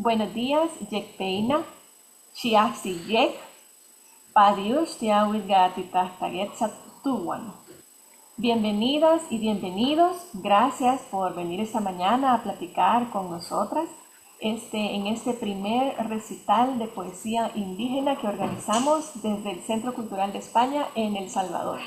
Buenos días, Yekpeina, Chiasi Yek, Padiush Tiawilgatitahtagetsa Tuwan. Bienvenidas y bienvenidos, gracias por venir esta mañana a platicar con nosotras en este primer recital de poesía indígena que organizamos desde el Centro Cultural de España en El Salvador.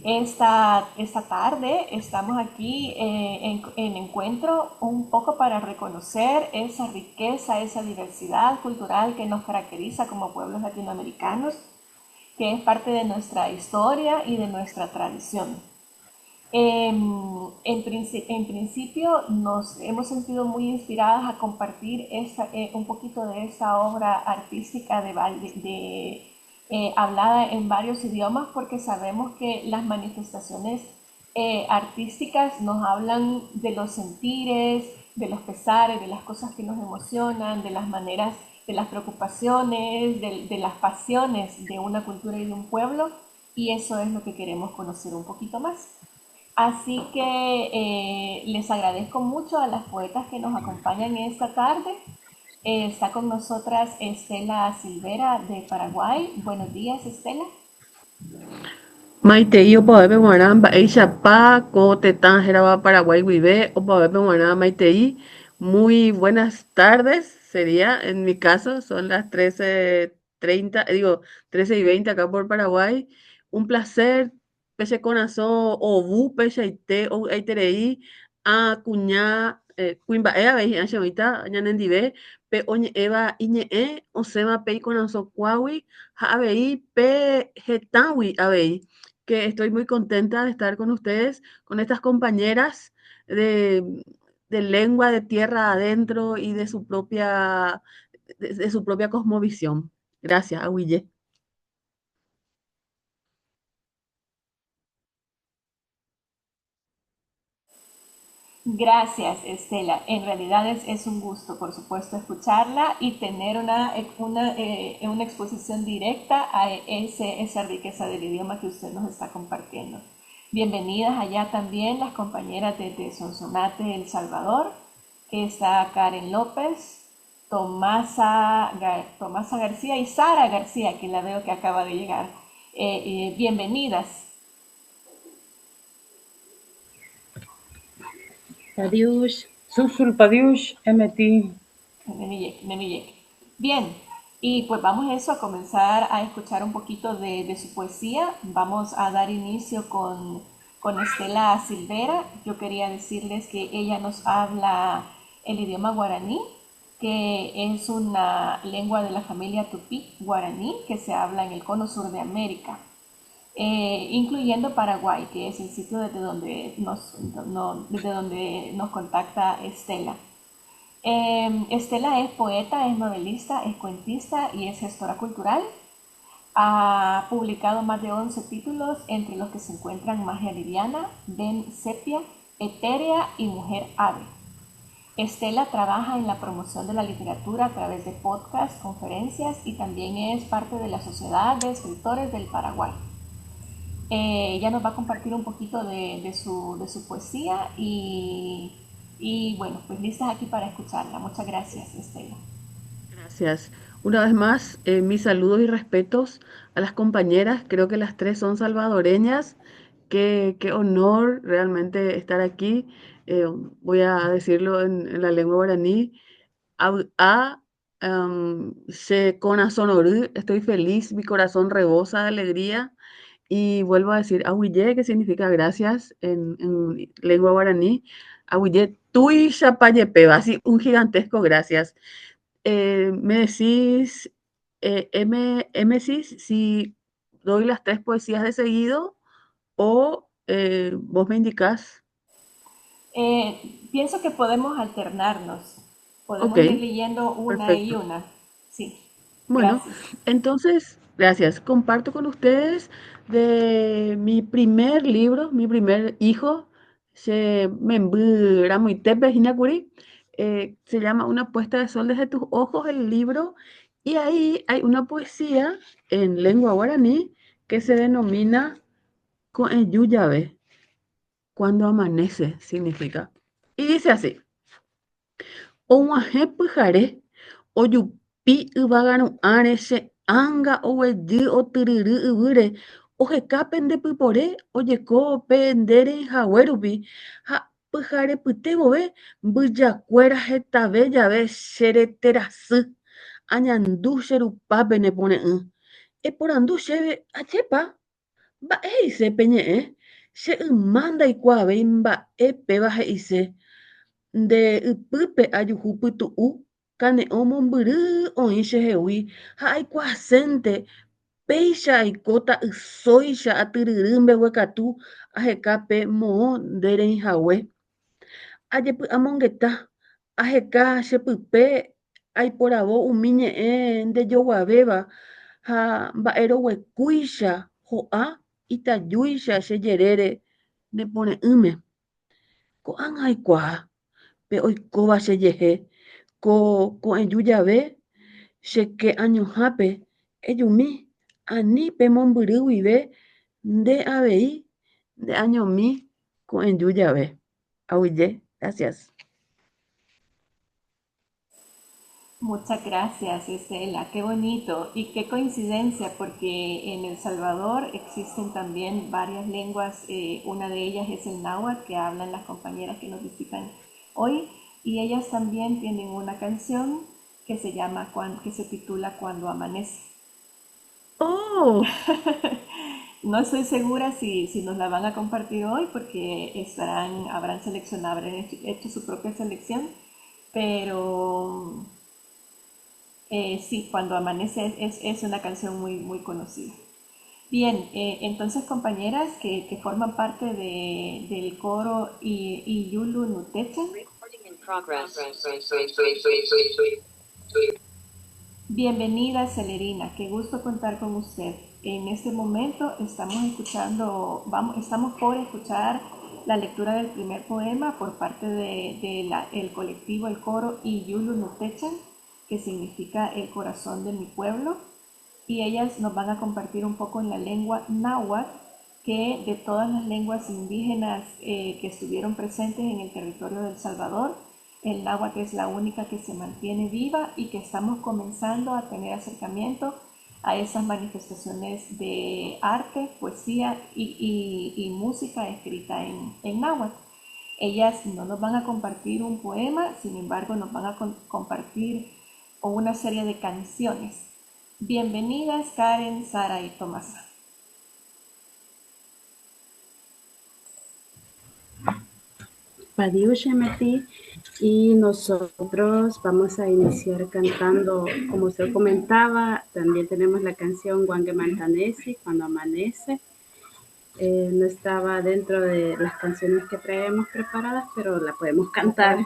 Esta tarde estamos aquí en encuentro un poco para reconocer esa riqueza, esa diversidad cultural que nos caracteriza como pueblos latinoamericanos, que es parte de nuestra historia y de nuestra tradición. En principio nos hemos sentido muy inspiradas a compartir un poquito de esta obra artística hablada en varios idiomas porque sabemos que las manifestaciones artísticas nos hablan de los sentires, de los pesares, de las cosas que nos emocionan, de las maneras, de las preocupaciones, de las pasiones de una cultura y de un pueblo, y eso es lo que queremos conocer un poquito más. Así que les agradezco mucho a las poetas que nos acompañan esta tarde. Está con nosotras Estela Silvera de Paraguay. Buenos días, Estela. Maitei opavépe g̃uarã mba'éichapa ko tetã hérava Paraguay guive opavépe g̃uarã Maitei. Muy buenas tardes, sería en mi caso, son las 13:30, digo 13:20 acá por Paraguay. Un placer, peche corazón, obu, peche aite, o aiterei, a cuñá, kuimba'e avei acheoĩta ñanendive, pe oñe'ẽva iñe'ẽ osẽva pei corazón kuágui, ha avei pe hetãgui avei, que estoy muy contenta de estar con ustedes, con estas compañeras de, de lengua de tierra adentro y de su propia cosmovisión. Gracias, Aguille. Gracias, Estela. En realidad es un gusto, por supuesto, escucharla y tener una exposición directa a esa riqueza del idioma que usted nos está compartiendo. Bienvenidas allá también las compañeras de Sonsonate, El Salvador, que está Karen López, Tomasa García y Sara García, que la veo que acaba de llegar. Bienvenidas. Padiush, Susul Padiush, MT. Nemiyek. Bien, y pues vamos eso a comenzar a escuchar un poquito de su poesía. Vamos a dar inicio con Estela Silvera. Yo quería decirles que ella nos habla el idioma guaraní, que es una lengua de la familia tupí guaraní que se habla en el cono sur de América, incluyendo Paraguay, que es el sitio desde donde nos contacta Estela. Estela es poeta, es novelista, es cuentista y es gestora cultural. Ha publicado más de 11 títulos, entre los que se encuentran Magia Liviana, Ben Sepia, Etérea y Mujer Ave. Estela trabaja en la promoción de la literatura a través de podcasts, conferencias y también es parte de la Sociedad de Escritores del Paraguay. Ella nos va a compartir un poquito de su poesía y bueno, pues listas aquí para escucharla. Muchas gracias, Estela. Gracias. Una vez más, mis saludos y respetos a las compañeras. Creo que las tres son salvadoreñas. Qué honor realmente estar aquí. Eh, Voy a decirlo en la lengua guaraní. A se corazón oru, estoy feliz, mi corazón rebosa de alegría. Y vuelvo a decir ahuillé, que significa gracias en lengua guaraní. Ahuillé, tui chapayepeba, así un gigantesco gracias. Me decís, si doy las tres poesías de seguido o vos me indicás. Pienso que podemos alternarnos. Ok, Podemos ir leyendo una y perfecto. una. Sí, Bueno, gracias. entonces, gracias. Comparto con ustedes de mi primer libro, mi primer hijo, se Membramuitepe Hinakuri, se llama Una puesta de sol desde tus ojos, el libro, y ahí hay una poesía en lengua guaraní que se denomina Yuyave, cuando amanece, significa. Y dice así. og̃uahẽ pyhare ojupi yvagaru'ãre che ãnga oguejy otyryry yvýre oheka pendepypore ojeko pende rehaguérupi ha pyharepyte vove mbyjakuéra hetave jave che reterasy añandu che rupápe nepore'ỹ eporandu chéve ajépa mba'e he'ise peñe'ẽ che yma ndaikuaavéi mba'épeva he'ise nde ypýpe ajuhu pytu'u kane'õ mombyry oĩ chehegui ha aikuaasénte péicha aikóta ysóicha atyryry mbeguekatu aheka pe moõ nde reĩhague ajepy'amongeta aheka chepype aiporavo umi ñe'ẽ ndejoguavéva ha mba'eroguekúicha ho'a itajúicha chejerére nepore'ỹme ko'ág̃a aikuaa pe oikóva chejehe ko eju jave cheke añohãpe ejumi ani pe mombyry guive nde avei nde añomi ko eju jave. Aguyje, gracias. Muchas gracias, Estela. Qué bonito y qué coincidencia, porque en El Salvador existen también varias lenguas. Una de ellas es el náhuatl, que hablan las compañeras que nos visitan hoy, y ellas también tienen una canción que se llama, que se titula Cuando amanece. Oh, No estoy segura si nos la van a compartir hoy, porque habrán seleccionado, habrán hecho su propia selección, pero sí, Cuando amanece es una canción muy, muy conocida. Bien, entonces compañeras que forman parte del coro y Yulu Nutechan. Bienvenida, Celerina, qué gusto contar con usted. En este momento estamos por escuchar la lectura del primer poema por parte del colectivo, el coro y Yulu Nutechan, que significa el corazón de mi pueblo, y ellas nos van a compartir un poco en la lengua náhuatl, que de todas las lenguas indígenas que estuvieron presentes en el territorio de El Salvador, el náhuatl es la única que se mantiene viva y que estamos comenzando a tener acercamiento a esas manifestaciones de arte, poesía y música escrita en náhuatl. Ellas no nos van a compartir un poema, sin embargo nos van a compartir una serie de canciones. Bienvenidas Karen, Sara y Tomasa. Padiush Meti, y nosotros vamos a iniciar cantando, como usted comentaba, también tenemos la canción Wange Mantanesi, Cuando amanece. No estaba dentro de las canciones que traemos preparadas, pero la podemos cantar.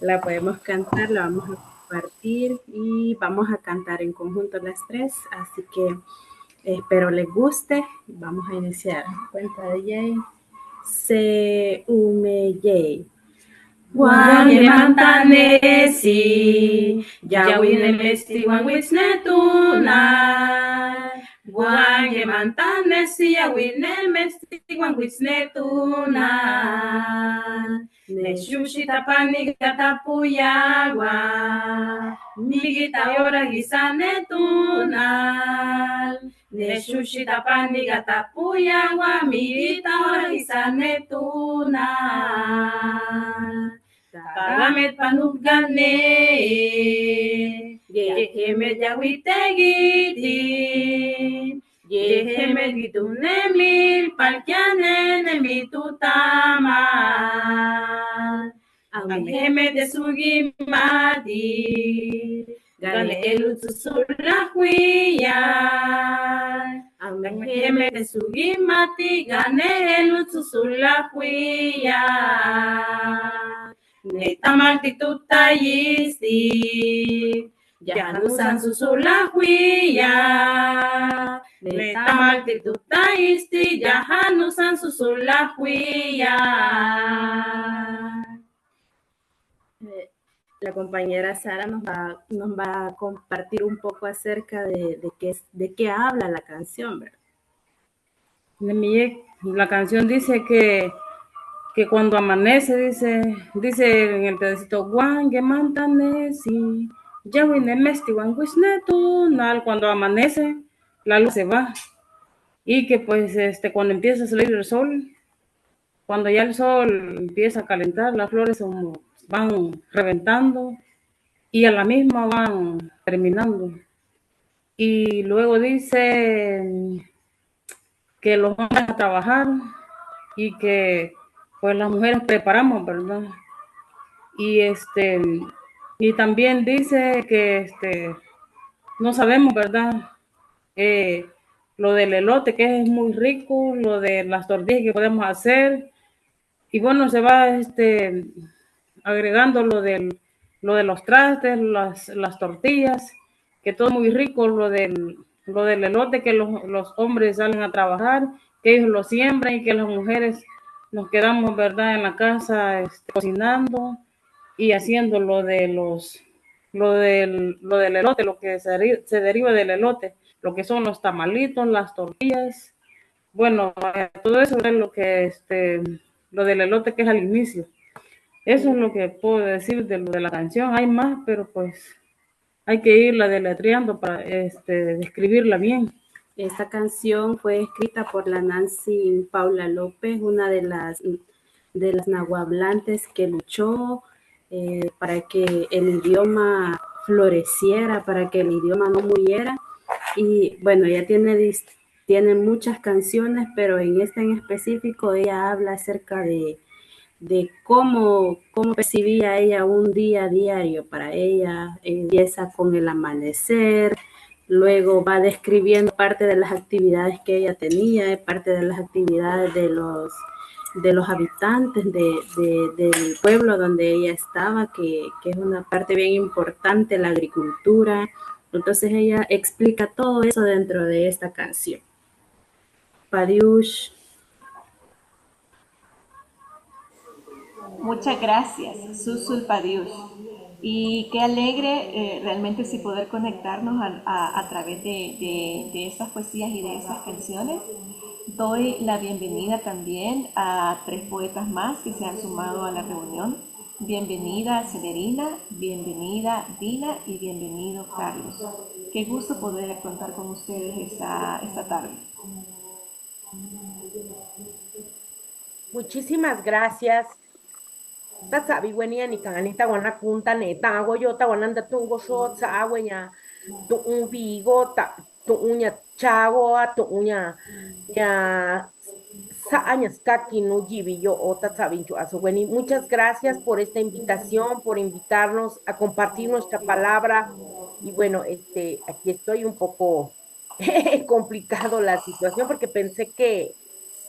La podemos cantar, la vamos a compartir y vamos a cantar en conjunto las tres, así que espero les guste. Vamos a iniciar. Cuenta de Jay. Se umeyey. Wange mantanesi, yawine mesti wangwisne tunai. Wange mantanesi, yawine mesti wangwisne tunai. Neshushita panigata puyagua, migita yora gisane tunai. Neshushita panigata puyagua, migita yora gisane tunai. Kalamet panugane, yehemet yawitegitin, yehemet gitunemil, palkianen mitutaman. Anghemet desugimati, gane elutsusulahuiyan. Anghemet desugimati, gane elutsusulahuiyan. Netamalti tutayisti, yahanusan susulahuiya. Netamalti tutayisti, yahanusan susulahuiya. La compañera Sara nos va a compartir un poco acerca de qué habla la canción, ¿verdad? La canción dice que que cuando amanece, dice en el pedacito, Wange mantanesi, Yawine mesti wanguisnetu, cuando amanece, la luz se va. Y que pues cuando empieza a salir el sol, cuando ya el sol empieza a calentar, las flores van reventando y a la misma van terminando. Y luego dice que los vamos a trabajar y que pues las mujeres preparamos, ¿verdad? Y y también dice que no sabemos, ¿verdad? Eh, lo del elote, que es muy rico, lo de las tortillas que podemos hacer, y bueno, se va agregando lo de los trastes, las tortillas, que todo muy rico, lo del elote, que los hombres salen a trabajar, que ellos lo siembran y que las mujeres nos quedamos, ¿verdad?, en la casa cocinando y haciendo lo del elote, lo que se deriva del elote, lo que son los tamalitos, las tortillas, bueno, todo eso es lo que lo del elote que es al inicio. Eso es lo que puedo decir de lo de la canción. Hay más, pero pues hay que irla deletreando para describirla bien. Esta canción fue escrita por la Nancy Paula López, una de las nahuablantes que luchó para que el idioma floreciera, para que el idioma no muriera. Y bueno, ella tiene muchas canciones, pero en esta en específico ella habla acerca de cómo percibía ella un día diario para ella. Empieza con el amanecer, luego va describiendo parte de las actividades que ella tenía, parte de las actividades de los habitantes del pueblo donde ella estaba, que es una parte bien importante, la agricultura. Entonces ella explica todo eso dentro de esta canción. Padiush. Muchas gracias, Susul Padiush. Y qué alegre realmente sí poder conectarnos a través de estas poesías y de estas canciones. Doy la bienvenida también a 3 poetas más que se han sumado a la reunión. Bienvenida Celerina, bienvenida Dina y bienvenido Carlos. Qué gusto poder contar con ustedes esta tarde. Muchísimas gracias. Tasabi weni ni kanita wana kunta neta agua yo ta wana tungo shot sa agua nya tu un vigo ta tu uña chago tu uña ya sa aña skaki no yibi yo o tasabi yo aso weni. Muchas gracias por esta invitación, por invitarnos a compartir nuestra palabra. Y bueno, aquí estoy un poco complicado la situación porque pensé que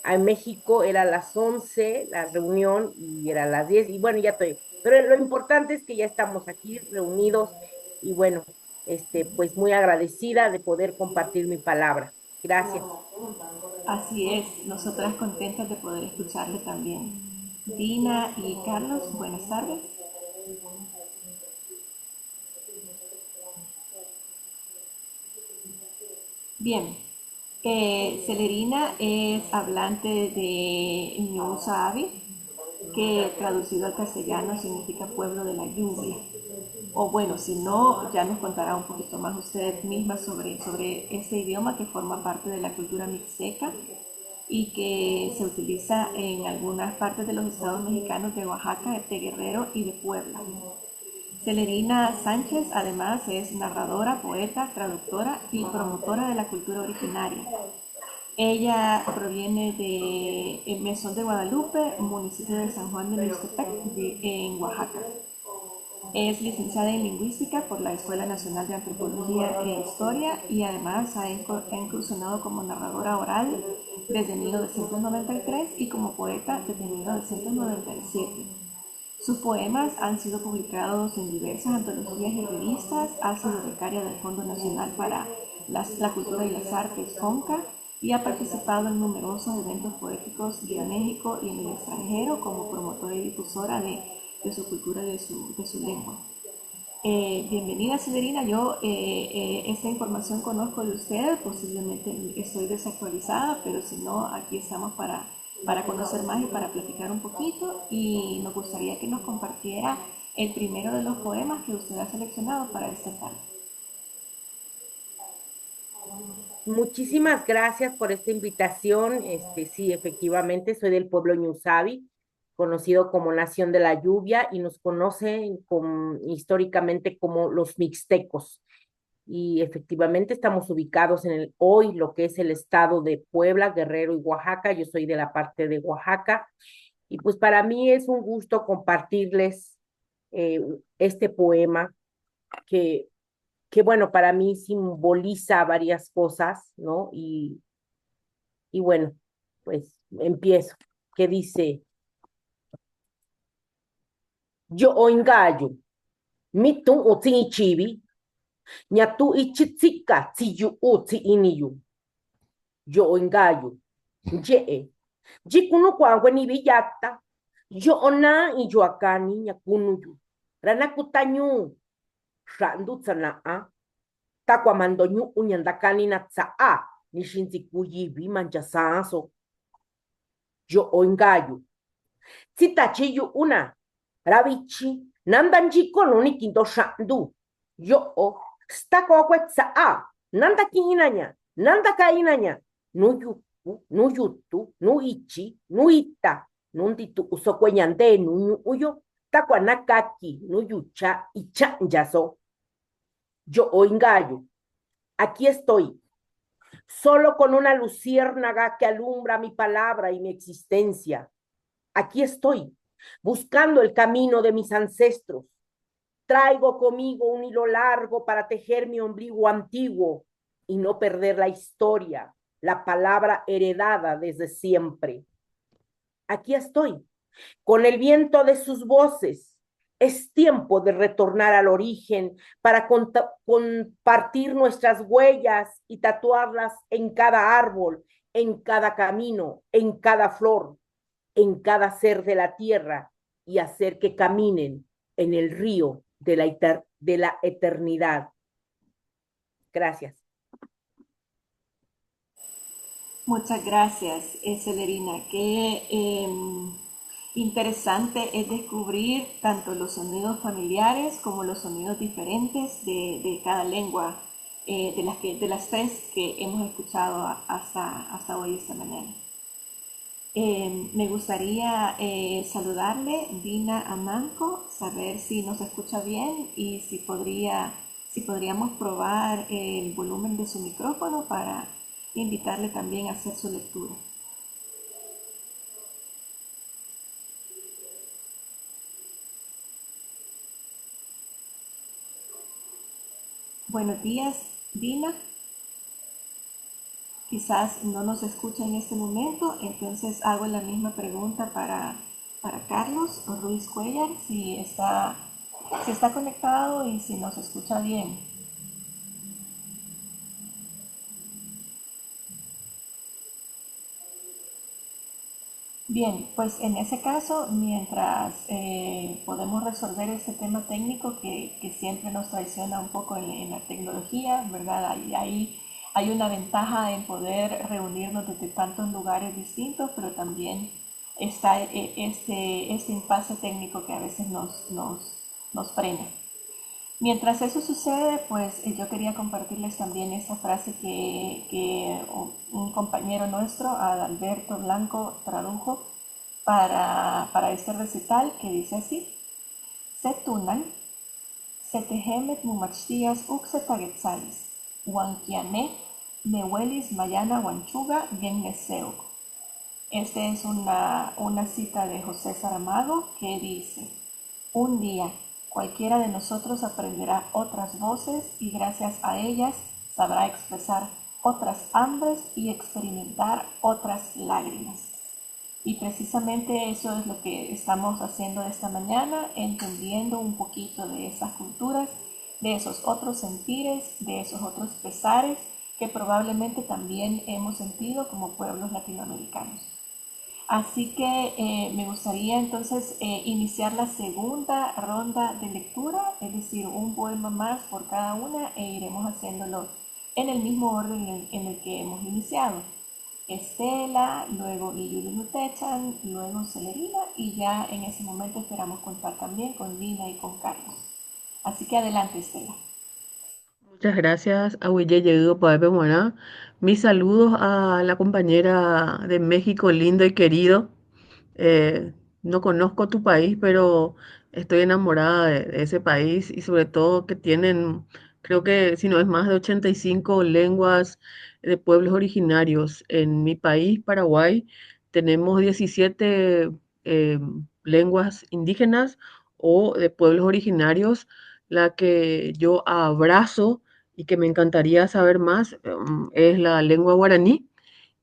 en México era a las 11 la reunión y era a las 10 y bueno, ya estoy. Pero lo importante es que ya estamos aquí reunidos y bueno, pues muy agradecida de poder compartir mi palabra. Gracias. Así es, nosotras contentas de poder escucharle también. Dina y Carlos, buenas tardes. Bien, Celerina es hablante de Ñusabi, que traducido al castellano significa pueblo de la lluvia. O bueno, si no, ya nos contará un poquito más usted misma sobre este idioma que forma parte de la cultura mixteca y que se utiliza en algunas partes de los estados mexicanos de Oaxaca, de Guerrero y de Puebla. Celerina Sánchez además es narradora, poeta, traductora y promotora de la cultura originaria. Ella proviene de Mesón de Guadalupe, municipio de San Juan de Mixtepec, en Oaxaca. Es licenciada en Lingüística por la Escuela Nacional de Antropología e Historia y además ha incursionado como narradora oral desde 1993 y como poeta desde 1997. Sus poemas han sido publicados en diversas antologías y revistas, ha sido becaria del Fondo Nacional para la Cultura y las Artes, FONCA, y ha participado en numerosos eventos poéticos en México y en el extranjero como promotora y difusora de su cultura y de su lengua. Bienvenida, Celerina. Yo esta información conozco de usted, posiblemente estoy desactualizada, pero si no, aquí estamos para para conocer más y para platicar un poquito, y nos gustaría que nos compartiera el primero de los poemas que usted ha seleccionado para esta tarde. Muchísimas gracias por esta invitación. Sí, efectivamente, soy del pueblo Ñusabi, conocido como Nación de la Lluvia, y nos conocen históricamente como los mixtecos. Y efectivamente estamos ubicados en hoy lo que es el estado de Puebla, Guerrero y Oaxaca. Yo soy de la parte de Oaxaca, y pues para mí es un gusto compartirles eh, este poema que bueno, para mí simboliza varias cosas, ¿no? Y bueno, pues empiezo, que dice, yo oingayo, mitu uti chibi, ñatu ichitzika, tziyu uti iniyu, yo oingayo, ye, jikuno kwangwe ni villata, yo ona y yo akani ñakunuyu, ranakutanyu, randu tsanaa, takwamandonyu uñandakani na tsaa, nishinzikuyibi manchasanso, yo oingayo. Tsitachiyu una, ravichi, nandanjiko no ni quinto shandu, yo o, stakokwe tsaa, nanda kiinaña, nanda kainaña, no yutu, no ichi, no ita, nunditu usokweñande, no uyo, takwanakaki, no yucha, ichanyaso. Yo oingayo, aquí estoy, solo con una luciérnaga que alumbra mi palabra y mi existencia. Aquí estoy, buscando el camino de mis ancestros. Traigo conmigo un hilo largo para tejer mi ombligo antiguo y no perder la historia, la palabra heredada desde siempre. Aquí estoy, con el viento de sus voces. Es tiempo de retornar al origen para compartir nuestras huellas y tatuarlas en cada árbol, en cada camino, en cada flor, en cada ser de la tierra, y hacer que caminen en el río de la eternidad. Gracias. Muchas gracias, Celerina. Qué interesante es descubrir tanto los sonidos familiares como los sonidos diferentes de cada lengua, de las tres que hemos escuchado hasta hoy, esta mañana. Me gustaría saludarle, Dina Amanco, saber si nos escucha bien y si podríamos probar el volumen de su micrófono para invitarle también a hacer su lectura. Buenos días, Dina. Quizás no nos escucha en este momento, entonces hago la misma pregunta para Carlos Ruiz Cuellar, si está conectado y si nos escucha bien. Bien, pues en ese caso, mientras podemos resolver este tema técnico que siempre nos traiciona un poco en la tecnología, ¿verdad? Hay una ventaja en poder reunirnos desde tantos lugares distintos, pero también está este impasse técnico que a veces nos frena. Mientras eso sucede, pues yo quería compartirles también esta frase que un compañero nuestro, Adalberto Blanco, tradujo para este recital, que dice así: Setunan, setehemet mumachtias uxetagetzalis, huanquiané, nehuelis mayana huanchuga, bien neseo. Esta es una cita de José Saramago que dice: un día cualquiera de nosotros aprenderá otras voces y gracias a ellas sabrá expresar otras hambres y experimentar otras lágrimas. Y precisamente eso es lo que estamos haciendo esta mañana, entendiendo un poquito de esas culturas, de esos otros sentires, de esos otros pesares que probablemente también hemos sentido como pueblos latinoamericanos. Así que me gustaría entonces iniciar la segunda ronda de lectura, es decir, un poema más por cada una, e iremos haciéndolo en el mismo orden en el que hemos iniciado. Estela, luego Iyulu Nutechan, luego Celerina y ya en ese momento esperamos contar también con Lina y con Carlos. Así que adelante, Estela. Muchas gracias, Ahuille Yegudo Paepe Moná. Mis saludos a la compañera de México, lindo y querido. No conozco tu país, pero estoy enamorada de ese país y sobre todo que tienen, creo que si no es más de 85 lenguas de pueblos originarios. En mi país, Paraguay, tenemos 17 eh, lenguas indígenas o de pueblos originarios, la que yo abrazo y que me encantaría saber más, es la lengua guaraní.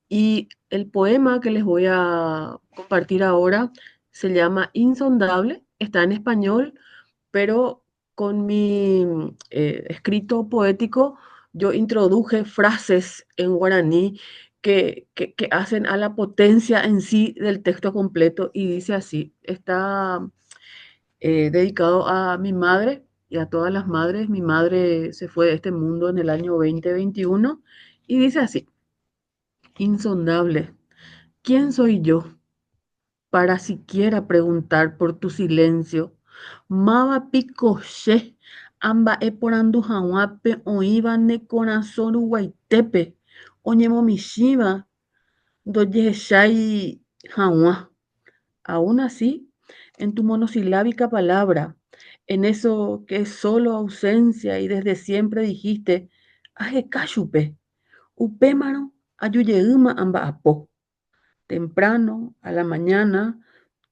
Y el poema que les voy a compartir ahora se llama Insondable, está en español, pero con mi escrito poético yo introduje frases en guaraní que hacen a la potencia en sí del texto completo y dice así, está dedicado a mi madre y a todas las madres. Mi madre se fue de este mundo en el año 2021 y dice así, insondable. ¿Quién soy yo para siquiera preguntar por tu silencio? Maba picoche, amba eporandu jahuape, oíba ne corazón guaitepe, oñemo mishiva, doyeshai jahuá. Aún así, en tu monosilábica palabra, en eso que es solo ausencia y desde siempre dijiste, aje cashupe, upémaro, ayuyeuma amba apo. Temprano, a la mañana,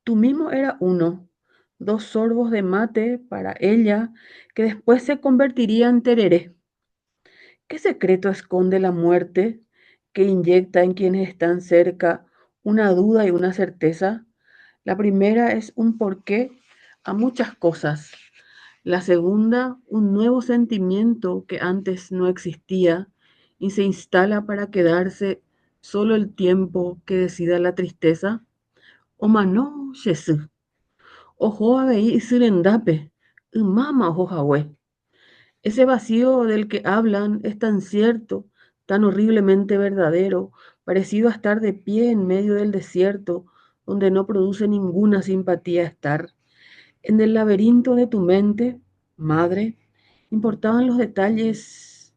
tú mismo era uno, dos sorbos de mate para ella, que después se convertiría en tereré. ¿Qué secreto esconde la muerte que inyecta en quienes están cerca una duda y una certeza? La primera es un porqué a muchas cosas. La segunda, un nuevo sentimiento que antes no existía y se instala para quedarse solo el tiempo que decida la tristeza. O mano, Jesús. Ojo a veí sirendape. Mama ojo jahue. Ese vacío del que hablan es tan cierto, tan horriblemente verdadero, parecido a estar de pie en medio del desierto, donde no produce ninguna simpatía estar. En el laberinto de tu mente, madre, importaban los detalles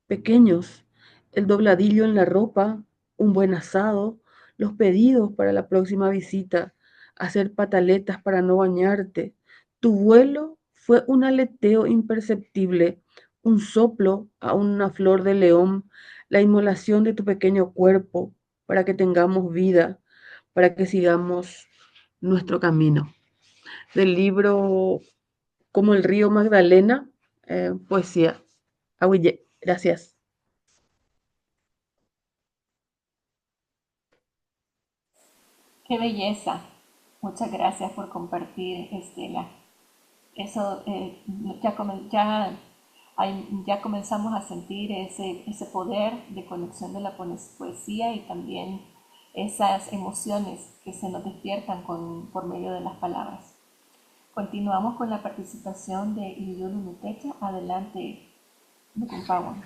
pequeños, el dobladillo en la ropa, un buen asado, los pedidos para la próxima visita, hacer pataletas para no bañarte. Tu vuelo fue un aleteo imperceptible, un soplo a una flor de león, la inmolación de tu pequeño cuerpo para que tengamos vida, para que sigamos nuestro camino. Del libro Como el río Magdalena, poesía. Ahuille, gracias. Qué belleza. Muchas gracias por compartir, Estela. Eso ya comenzamos a sentir ese poder de conexión de la poesía y también esas emociones que se nos despiertan por medio de las palabras. Continuamos con la participación de Iyulu Nutecha. Adelante, Nukumpawan.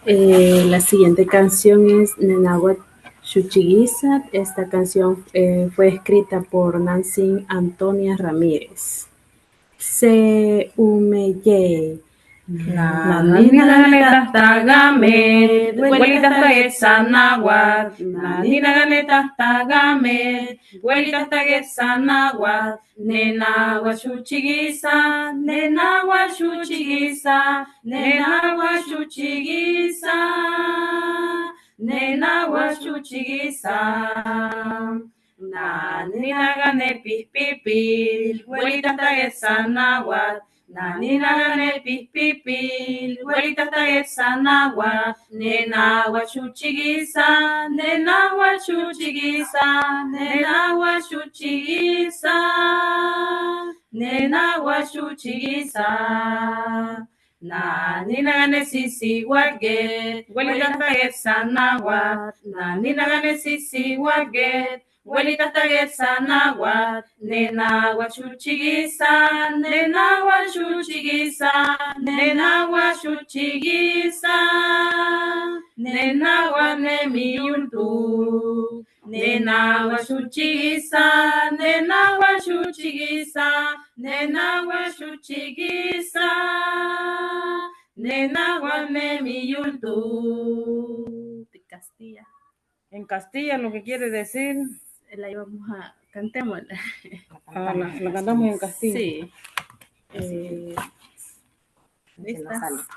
La siguiente canción es Nenahuat Chuchiguizat. Esta canción fue escrita por Nancy Antonia Ramírez. Se umeye. La nina ganeta tagame, huelita tagetsa nahuat. La nina ganeta tagame, huelita tagetsa nahuat. Nena guachuchiguisa, nena guachuchiguisa, nena guachuchiguisa, nena guachuchiguisa. Na nina gane pispipil, huelita tagetsa nahuat. Nanina gane pispipil, huelita tagetsa nahuat. Nena guachuchiguisa, nena guachuchiguisa, nena guachuchiguisa, nena guachuchiguisa. Nani nagane sisi waget, welita taget sanawat. Nani nagane sisi waget, welita taget sanawat. Nena wa chuchigisa, nena wa chuchigisa, nena wa chuchigisa, nena wa nemiyuntu. Nena wa chuchigisa, nena wa chuchigisa, nena wa chuchigisa, nena wa nemiyuntu. De Castilla. En Castilla lo que quiere decir. La íbamos a cantémosla. La cantamos en Castilla. Sí. ¿Listas?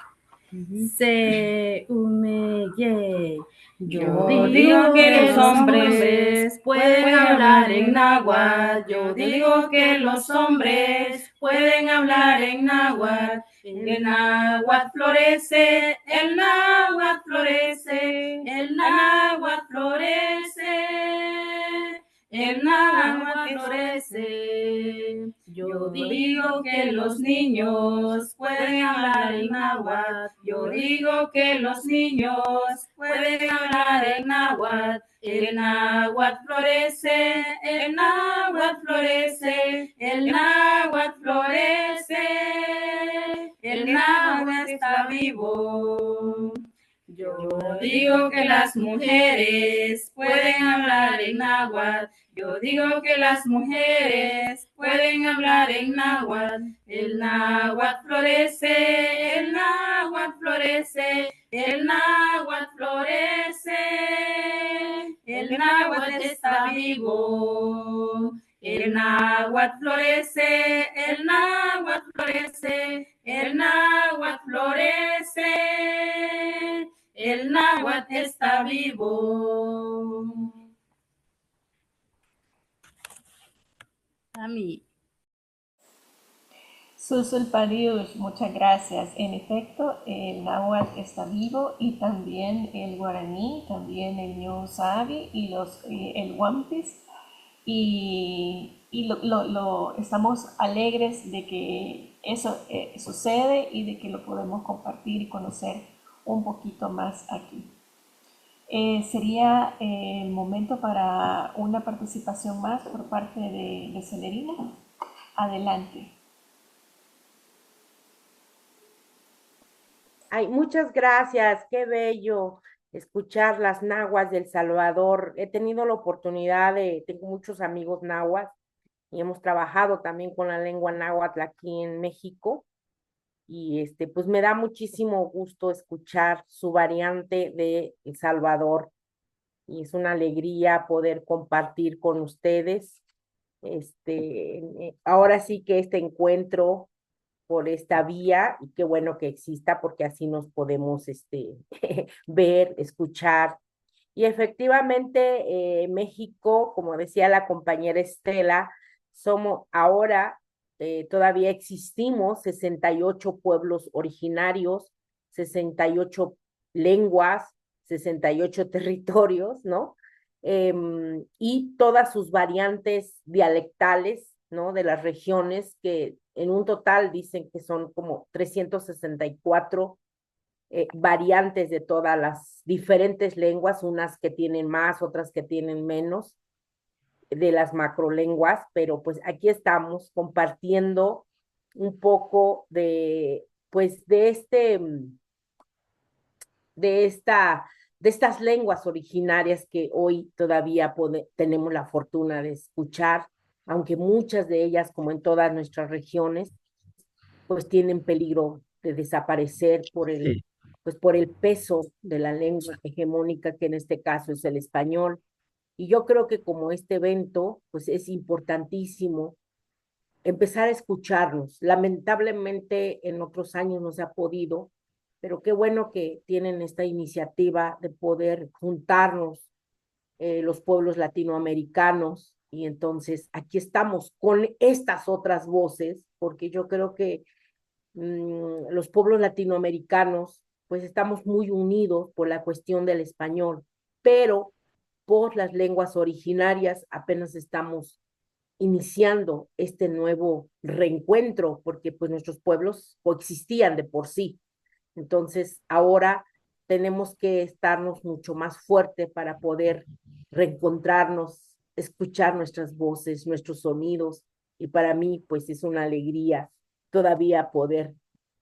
Se humeye. Yo digo que los hombres pueden hablar en náhuatl. Yo digo que los hombres pueden hablar en náhuatl. El náhuatl florece, el náhuatl florece, el náhuatl florece, el náhuatl florece. Yo digo que los niños pueden hablar en náhuatl. Yo digo que los niños pueden hablar en náhuatl. El náhuatl florece, el náhuatl florece, el náhuatl florece, el náhuatl está vivo. Yo digo que las mujeres pueden hablar en náhuatl. Yo digo que las mujeres pueden hablar en náhuatl. El náhuatl florece, el náhuatl florece, el náhuatl florece, el náhuatl está vivo. El náhuatl florece, el náhuatl florece, el náhuatl florece, el náhuatl está vivo. A mí. Susulpadiush, muchas gracias. En efecto, el náhuatl está vivo y también el guaraní, también el ñu sabi y el wampis. Y estamos alegres de que eso sucede y de que lo podemos compartir y conocer un poquito más aquí. Sería el momento para una participación más por parte de Celerina. Adelante. Ay, muchas gracias, qué bello escuchar las nahuas del Salvador. He tenido la oportunidad tengo muchos amigos nahuas y hemos trabajado también con la lengua náhuatl aquí en México. Y pues me da muchísimo gusto escuchar su variante de El Salvador. Y es una alegría poder compartir con ustedes. Ahora sí que este encuentro por esta vía, y qué bueno que exista porque así nos podemos ver, escuchar. Y efectivamente, México, como decía la compañera Estela, somos ahora, todavía existimos 68 pueblos originarios, 68 lenguas, 68 territorios, ¿no? Y todas sus variantes dialectales, ¿no? De las regiones que en un total dicen que son como 364 variantes de todas las diferentes lenguas, unas que tienen más, otras que tienen menos de las macrolenguas, pero pues aquí estamos compartiendo un poco pues de estas lenguas originarias que hoy todavía tenemos la fortuna de escuchar, aunque muchas de ellas, como en todas nuestras regiones, pues tienen peligro de desaparecer por el peso de la lengua hegemónica, que en este caso es el español. Y yo creo que como este evento, pues es importantísimo empezar a escucharnos. Lamentablemente en otros años no se ha podido, pero qué bueno que tienen esta iniciativa de poder juntarnos los pueblos latinoamericanos, y entonces aquí estamos con estas otras voces, porque yo creo que los pueblos latinoamericanos pues estamos muy unidos por la cuestión del español, pero por las lenguas originarias apenas estamos iniciando este nuevo reencuentro, porque pues nuestros pueblos coexistían de por sí. Entonces, ahora tenemos que estarnos mucho más fuerte para poder reencontrarnos, escuchar nuestras voces, nuestros sonidos, y para mí, pues es una alegría todavía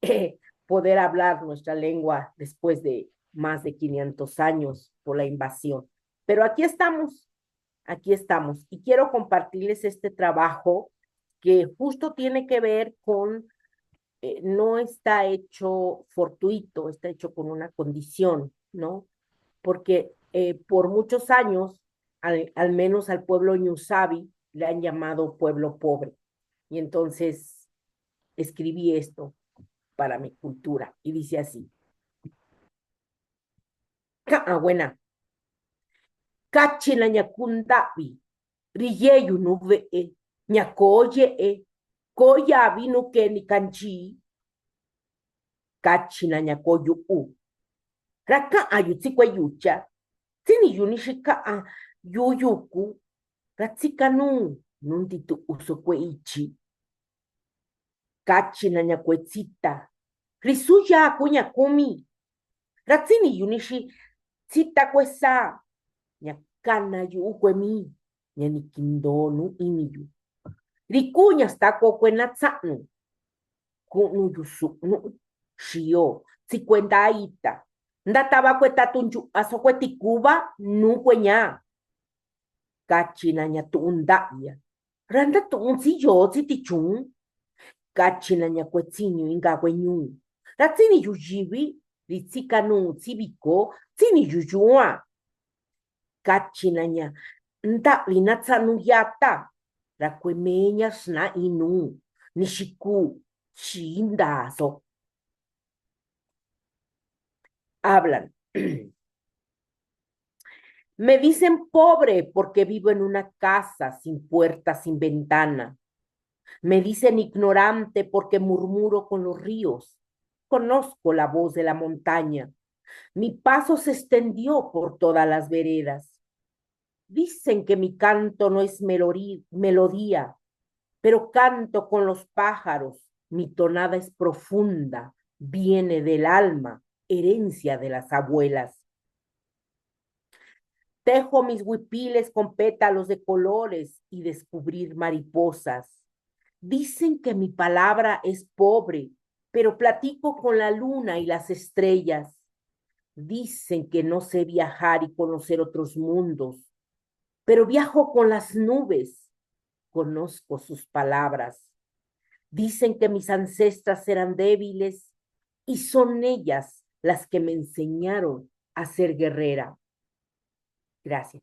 eh, poder hablar nuestra lengua después de más de 500 años por la invasión. Pero aquí estamos, y quiero compartirles este trabajo que justo tiene que ver con no está hecho fortuito, está hecho con una condición, ¿no? Porque por muchos años, al menos al pueblo Ñusabi, le han llamado pueblo pobre. Y entonces escribí esto para mi cultura y dice así: buena, kachina ñakundabi, riyeyu nuve ñakoye koyabi nuke ni kanchi, kachina ñakoyu raka ayutsikwe yucha, tini yunishika yuyuku, ratsika nuntitu usokwe ichi, kachina ñakwetsita, risuya akuña kumi, ratsini yunishi tsita kwesa, ñakana yu ukwemi, ñanikindonu iniyu, rikuña stako kwenatsanu, kunu yusuknu, shio, tsikwendaita, ndataba kwetatunju asokwetikuba nukweña, kachina ñatu'unda'ya, randa tu'unsi yotsi tichun, kachina ñakuetsiñu ingakweñu, ratsini yuyivi, ritsikanu tsiviko, tsini yuyu'a, kachina ña nda'vi natsanuyata, rakwemeña xna inu, nishiku, chindazo. Hablan. Me dicen pobre porque vivo en una casa sin puerta, sin ventana. Me dicen ignorante porque murmuro con los ríos. Conozco la voz de la montaña. Mi paso se extendió por todas las veredas. Dicen que mi canto no es melodía, pero canto con los pájaros. Mi tonada es profunda, viene del alma, herencia de las abuelas. Tejo mis huipiles con pétalos de colores y descubrir mariposas. Dicen que mi palabra es pobre, pero platico con la luna y las estrellas. Dicen que no sé viajar y conocer otros mundos, pero viajo con las nubes. Conozco sus palabras. Dicen que mis ancestras eran débiles y son ellas las que me enseñaron a ser guerrera. Gracias.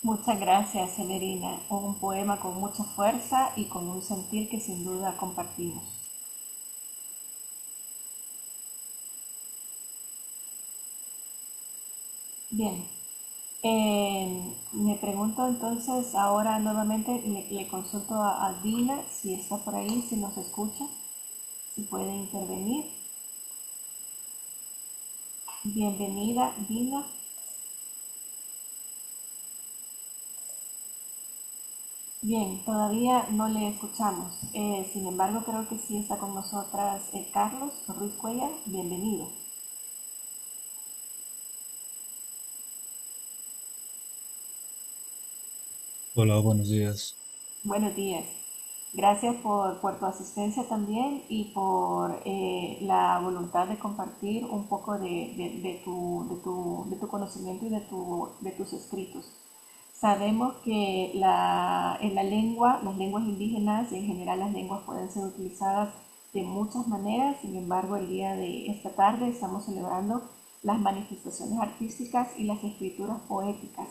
Muchas gracias, Celerina. Un poema con mucha fuerza y con un sentir que sin duda compartimos. Bien. Me pregunto entonces, ahora nuevamente le consulto a Dina si está por ahí, si nos escucha, si puede intervenir. Bienvenida, Dina. Bien, todavía no le escuchamos. Sin embargo, creo que sí está con nosotras Carlos Ruiz Cuellar. Bienvenido. Hola, buenos días. Buenos días. Gracias por tu asistencia también y por la voluntad de compartir un poco de tu conocimiento y de tus escritos. Sabemos que en la lengua, las lenguas indígenas y en general las lenguas pueden ser utilizadas de muchas maneras. Sin embargo, el día de esta tarde estamos celebrando las manifestaciones artísticas y las escrituras poéticas,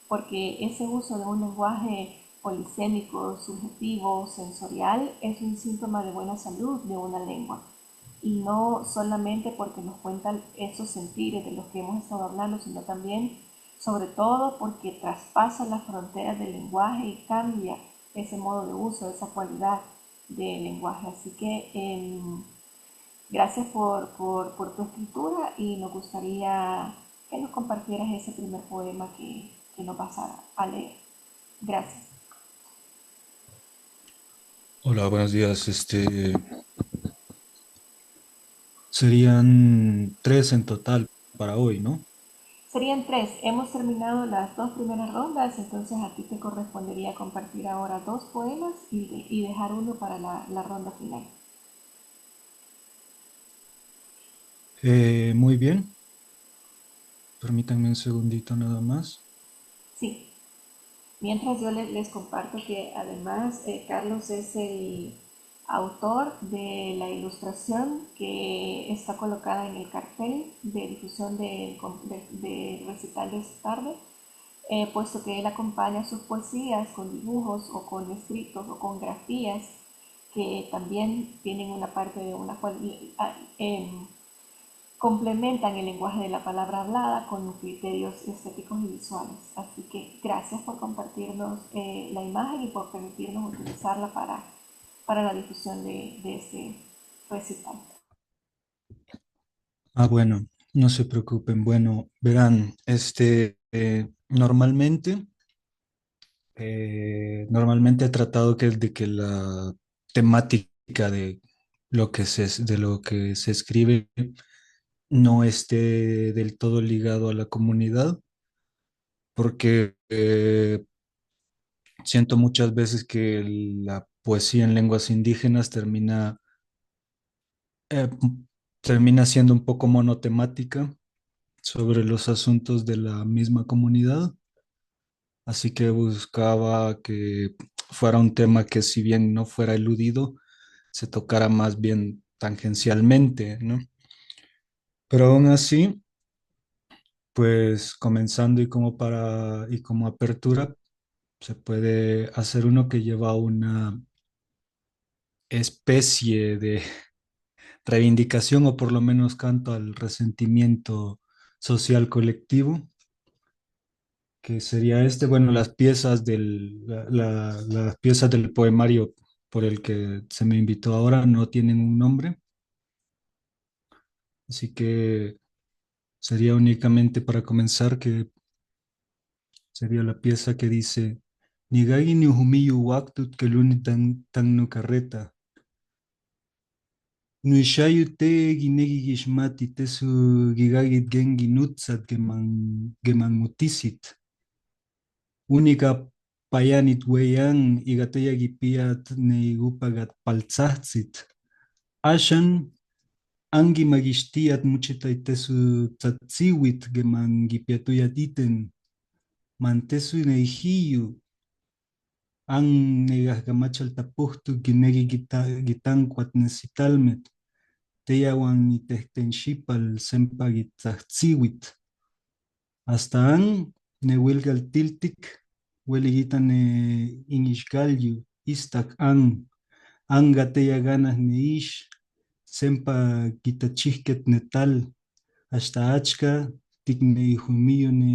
porque ese uso de un lenguaje polisémico, subjetivo, sensorial, es un síntoma de buena salud de una lengua. Y no solamente porque nos cuentan esos sentires de los que hemos estado hablando, sino también, sobre todo, porque traspasa las fronteras del lenguaje y cambia ese modo de uso, esa cualidad del lenguaje. Así que gracias por tu escritura y nos gustaría que nos compartieras ese primer poema que que nos vas a leer. Gracias. Hola, buenos días. Serían tres en total para hoy, ¿no? Serían tres. Hemos terminado las dos primeras rondas, entonces a ti te correspondería compartir ahora dos poemas y dejar uno para la ronda final. Muy bien. Permítanme un segundito nada más. Sí, mientras yo les comparto que además Carlos es el autor de la ilustración que está colocada en el cartel de difusión de recital de esta tarde, puesto que él acompaña sus poesías con dibujos o con escritos o con grafías que también tienen una parte de una cual complementan el lenguaje de la palabra hablada con criterios estéticos y visuales. Así que gracias por compartirnos la imagen y por permitirnos utilizarla para la difusión de este recital. Bueno, no se preocupen. Bueno, verán, normalmente he tratado de que la temática de de lo que se escribe no esté del todo ligado a la comunidad, porque siento muchas veces que la poesía en lenguas indígenas eh, termina siendo un poco monotemática sobre los asuntos de la misma comunidad, así que buscaba que fuera un tema que si bien no fuera eludido, se tocara más bien tangencialmente, ¿no? Pero aún así, pues comenzando y como apertura, se puede hacer uno que lleva una especie de reivindicación o por lo menos canto al resentimiento social colectivo, que sería bueno, las piezas del poemario por el que se me invitó ahora no tienen un nombre, así que sería únicamente para comenzar que sería la pieza que dice Nigagi ni humiyu waktut keluni tan no carreta. Nuishayu te ginegi gishmati tesu gigagit gengi nutsat geman mutisit. Única payanit weyan igateya gipiat neigupagat paltzahtzit. Ashan angi magishtiat muchitay tesu tzatsiwit geman gipiatuyat iten. Mantesu neihiyu an negahgamachal tapuhtu ginegi gitankwat nesitalmet. Teyawan itehtenshipal sempa gitzahtziwit. Hasta an newilgal tiltik weligita ne inishgalyu istak anga teya ganas neish sempa gitachihket netal hasta achka tikne ihumiyo ne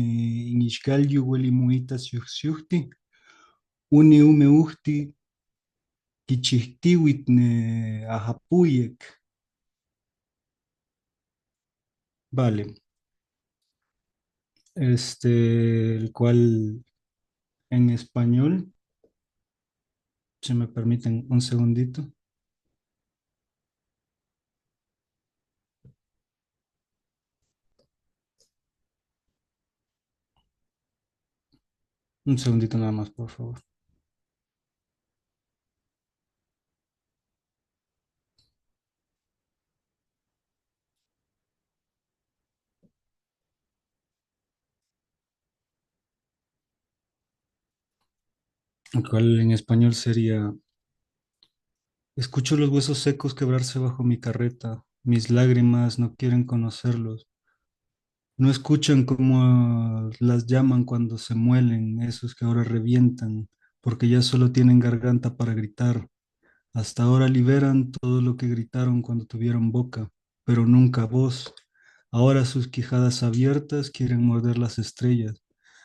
inishgalyu weli muita siuhti uni ume uhti kichihtiwit ne ahapuyek. Vale, el cual en español, si me permiten un segundito, un segundito nada más, por favor. El cual en español sería, escucho los huesos secos quebrarse bajo mi carreta, mis lágrimas no quieren conocerlos, no escuchan cómo las llaman cuando se muelen, esos que ahora revientan, porque ya solo tienen garganta para gritar. Hasta ahora liberan todo lo que gritaron cuando tuvieron boca, pero nunca voz. Ahora sus quijadas abiertas quieren morder las estrellas,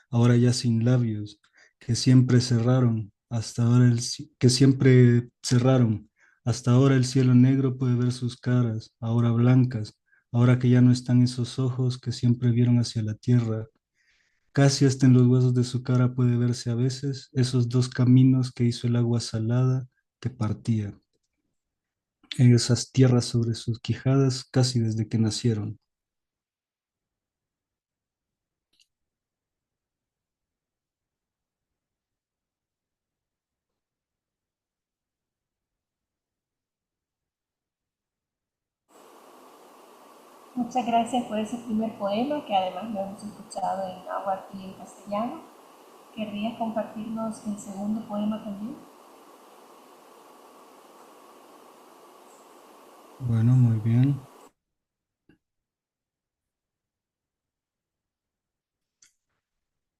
ahora ya sin labios, que siempre cerraron, que siempre cerraron. Hasta ahora el cielo negro puede ver sus caras, ahora blancas, ahora que ya no están esos ojos que siempre vieron hacia la tierra. Casi hasta en los huesos de su cara puede verse a veces esos dos caminos que hizo el agua salada que partía en esas tierras sobre sus quijadas casi desde que nacieron. Muchas gracias por ese primer poema que además lo hemos escuchado en náhuatl y en castellano. ¿Querrías compartirnos el segundo poema también? Bueno, muy bien.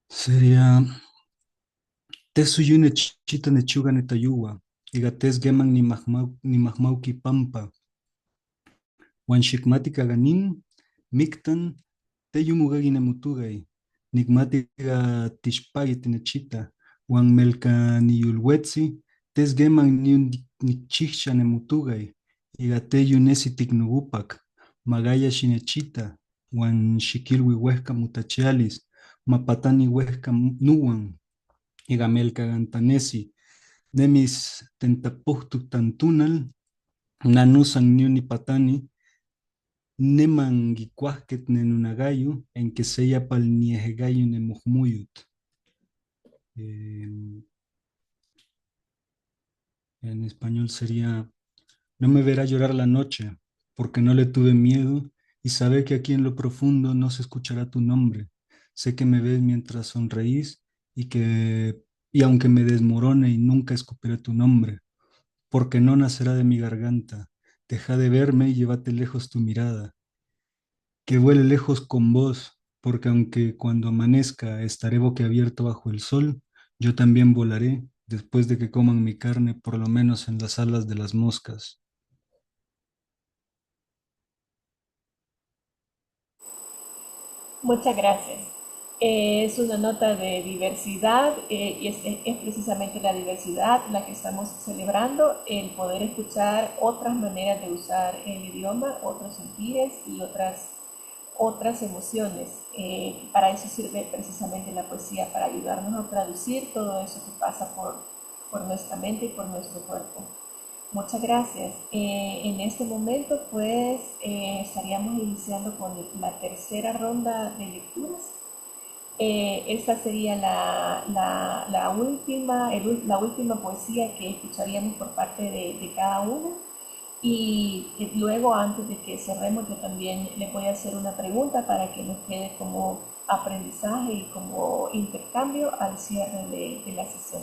Sería Tesuyune chita nechuga netayuwa, igates geman ni mahmauki pampa, wanshikmatika ganin, miktan, teyumugagi nemutugay, nigmatiga tishpagi tinechita, wan melka niyulwetsi, tes geman nikchicha nemutugay, igateyu nesi tiknugupak, magaya shinechita, wan shikilwi huesca mutachialis, mapatani huesca nuwan, Igamelka gantanesi, nemis tentapuhtuk tantunal, nanusan niuni patani, neman guicuasquet nenunagayu, en que se pal niejegayu nemuhmuyut. En español sería, no me verá llorar la noche, porque no le tuve miedo, y sabe que aquí en lo profundo no se escuchará tu nombre. Sé que me ves mientras sonreís y aunque me desmorone y nunca escupiré tu nombre, porque no nacerá de mi garganta. Deja de verme y llévate lejos tu mirada, que vuele lejos con vos, porque aunque cuando amanezca estaré boquiabierto bajo el sol, yo también volaré después de que coman mi carne, por lo menos en las alas de las moscas. Muchas gracias. Es una nota de diversidad y es precisamente la diversidad la que estamos celebrando, el poder escuchar otras maneras de usar el idioma, otros sentires y otras emociones. Para eso sirve precisamente la poesía, para ayudarnos a traducir todo eso que pasa por nuestra mente y por nuestro cuerpo. Muchas gracias. En este momento, pues, estaríamos iniciando con la tercera ronda de lecturas. Esta sería la última poesía que escucharíamos por parte de cada uno. Y luego, antes de que cerremos, yo también les voy a hacer una pregunta para que nos quede como aprendizaje y como intercambio al cierre de la sesión.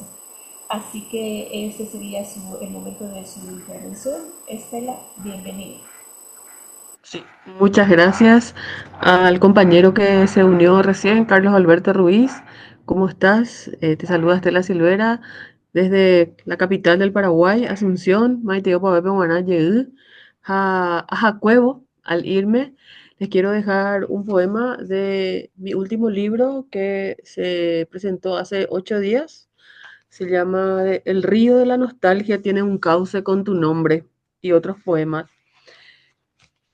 Así que este sería el momento de su intervención. Estela, bienvenida. Sí, muchas gracias al compañero que se unió recién, Carlos Alberto Ruiz. ¿Cómo estás? Te saluda Estela Silvera desde la capital del Paraguay, Asunción. Maite Opabepe Guanayeú, a Cuevo. Al irme, les quiero dejar un poema de mi último libro que se presentó hace 8 días. Se llama El río de la nostalgia tiene un cauce con tu nombre y otros poemas.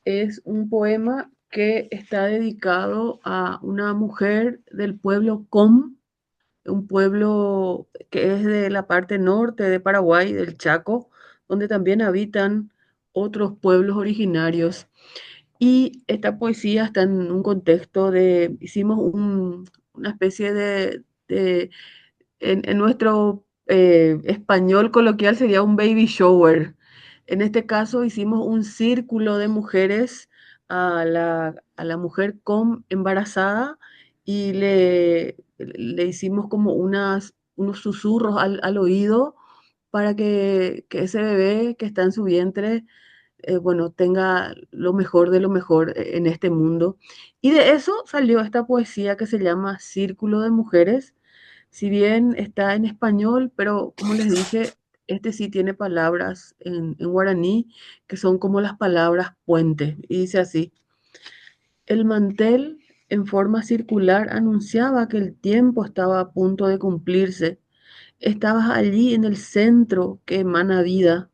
Es un poema que está dedicado a una mujer del pueblo Com, un pueblo que es de la parte norte de Paraguay, del Chaco, donde también habitan otros pueblos originarios. Y esta poesía está en un contexto hicimos una especie en nuestro español coloquial sería un baby shower. En este caso hicimos un círculo de mujeres a la mujer con embarazada y le hicimos como unos susurros al oído para que ese bebé que está en su vientre, bueno, tenga lo mejor de lo mejor en este mundo. Y de eso salió esta poesía que se llama Círculo de Mujeres. Si bien está en español, pero como les dije, este sí tiene palabras en guaraní que son como las palabras puente. Y dice así: el mantel en forma circular anunciaba que el tiempo estaba a punto de cumplirse. Estabas allí en el centro que emana vida,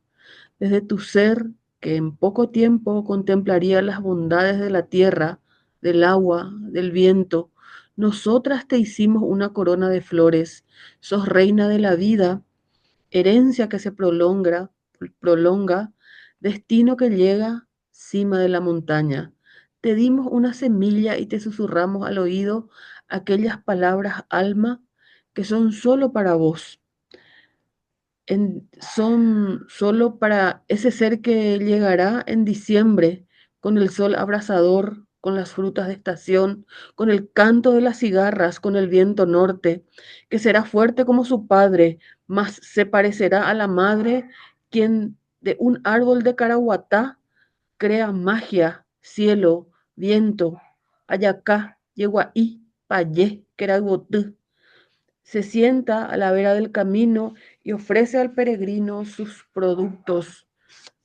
desde tu ser que en poco tiempo contemplaría las bondades de la tierra, del agua, del viento. Nosotras te hicimos una corona de flores, sos reina de la vida, herencia que se prolonga, destino que llega, cima de la montaña. Te dimos una semilla y te susurramos al oído aquellas palabras, alma, que son solo para vos, son solo para ese ser que llegará en diciembre con el sol abrasador, con las frutas de estación, con el canto de las cigarras, con el viento norte, que será fuerte como su padre, mas se parecerá a la madre, quien de un árbol de caraguatá crea magia, cielo, viento, ayacá, yeguaí, payé, queraguotú. Se sienta a la vera del camino y ofrece al peregrino sus productos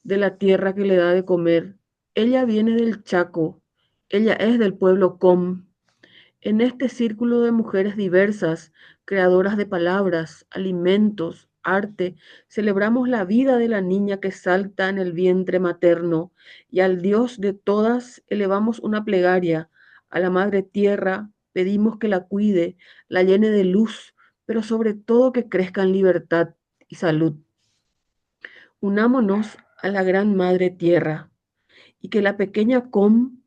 de la tierra que le da de comer. Ella viene del Chaco, ella es del pueblo Com. En este círculo de mujeres diversas, creadoras de palabras, alimentos, arte, celebramos la vida de la niña que salta en el vientre materno y al Dios de todas elevamos una plegaria. A la Madre Tierra pedimos que la cuide, la llene de luz, pero sobre todo que crezca en libertad y salud. Unámonos a la Gran Madre Tierra y que la pequeña Com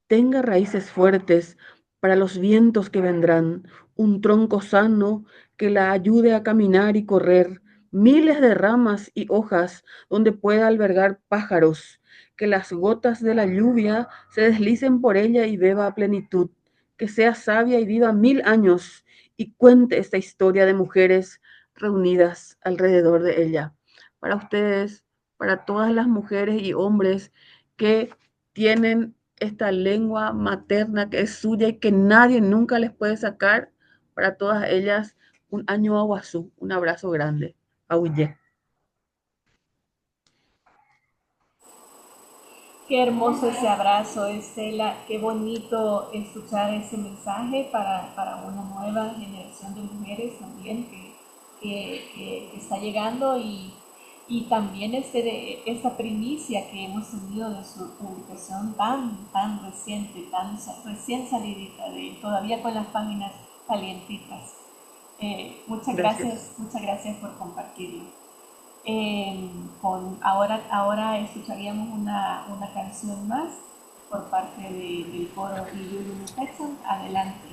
tenga raíces fuertes para los vientos que vendrán, un tronco sano que la ayude a caminar y correr, miles de ramas y hojas donde pueda albergar pájaros, que las gotas de la lluvia se deslicen por ella y beba a plenitud, que sea sabia y viva 1000 años y cuente esta historia de mujeres reunidas alrededor de ella. Para ustedes, para todas las mujeres y hombres que tienen esta lengua materna que es suya y que nadie nunca les puede sacar, para todas ellas un año aguazú, un abrazo grande. Auye. Qué hermoso ese abrazo, Estela. Qué bonito escuchar ese mensaje para una nueva generación de mujeres también que está llegando y también esta primicia que hemos tenido de su publicación tan reciente, tan recién salidita, todavía con las páginas calientitas. Gracias. Muchas gracias por compartirlo. Ahora escucharíamos una canción más por parte del coro de Yulu Texan. Adelante.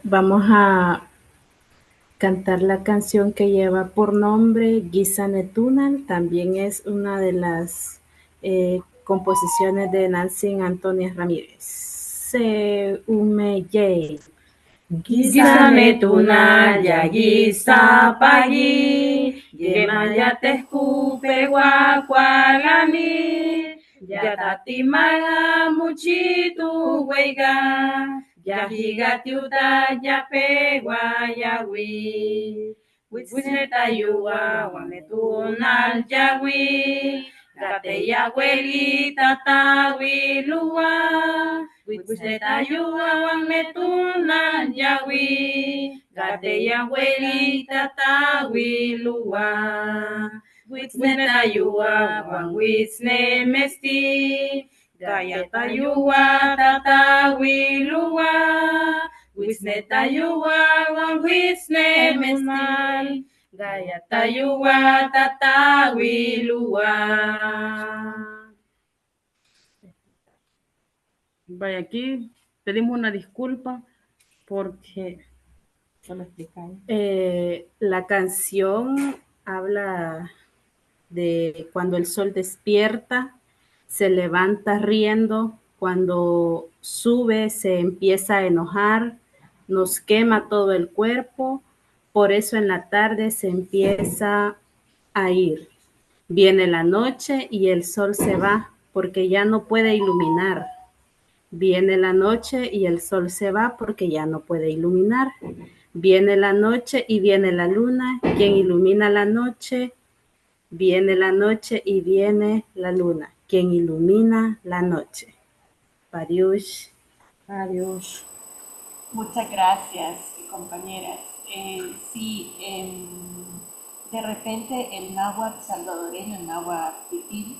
Vamos a cantar la canción que lleva por nombre Gisanetunal. También es una de las composiciones de Nancy Antonia Ramírez. Se umeye. Gisane tunal ya gisa pagi, yemaya te escupe guacualani, ya tatimaga muchitu huega, ya gigatiuta ya pegua ya wi, wisneta yuwa wametunal ya wi, gate ya abuelita tawi luwa. Wisneta yuwa wametuna yawi, gate ya abuelita tawi luwa. Wisneta yuwa wan wisne mesti, gayata yuwa tatawi luwa. Wisneta yuwa wan wisne mesti, gayata yuwa tatawi luwa. Vaya, aquí pedimos una disculpa porque la canción habla de cuando el sol despierta, se levanta riendo, cuando sube se empieza a enojar, nos quema todo el cuerpo, por eso en la tarde se empieza a ir. Viene la noche y el sol se va porque ya no puede iluminar. Viene la noche y el sol se va porque ya no puede iluminar. Viene la noche y viene la luna, quien ilumina la noche. Viene la noche y viene la luna, quien ilumina la noche. Pariush. Adiós. Muchas gracias, compañeras. Sí, de repente el náhuatl salvadoreño, el náhuatl pipil,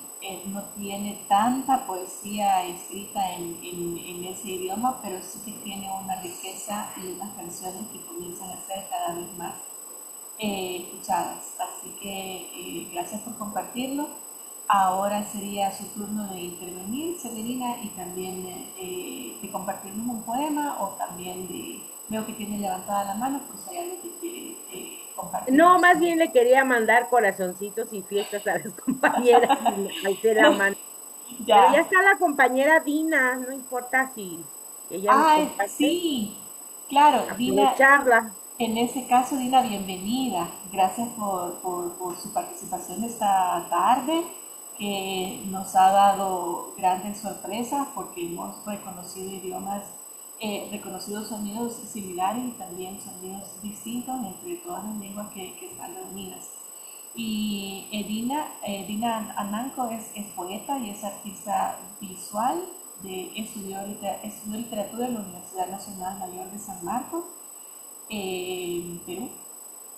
no tiene tanta poesía escrita en ese idioma, pero sí que tiene una riqueza y unas canciones que comienzan a ser cada vez más escuchadas. Así que gracias por compartirlo. Ahora sería su turno de intervenir, Severina, y también de compartirnos un poema o también de, veo que tiene levantada la mano, pues hay algo que quiere No, compartirnos más también. bien le quería mandar corazoncitos y fiestas a las compañeras y alcé la mano. Pero ya Ya. está la compañera Dina, no importa si ella nos Ay, comparte, sí, claro, Dina, aprovecharla. en ese caso, Dina, bienvenida. Gracias por su participación esta tarde, que nos ha dado grandes sorpresas porque hemos reconocido idiomas, reconocido sonidos similares y también sonidos distintos entre todas las lenguas que están reunidas. Y Dina Ananco es poeta y es artista visual, estudió literatura en la Universidad Nacional Mayor de San Marcos, en Perú.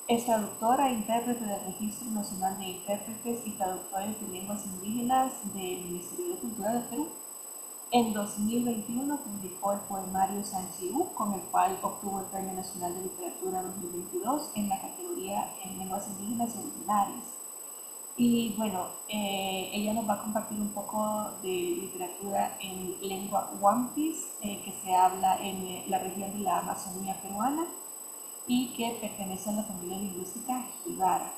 Es traductora e intérprete del Registro Nacional de Intérpretes y Traductores de Lenguas Indígenas del Ministerio de Cultura de Perú. En 2021 publicó el poemario Sanchiú, con el cual obtuvo el Premio Nacional de Literatura 2022 en la categoría en lenguas indígenas y originarias. Y bueno, ella nos va a compartir un poco de literatura en lengua Wampis, que se habla en la región de la Amazonía peruana y que pertenece a la familia lingüística Jibara.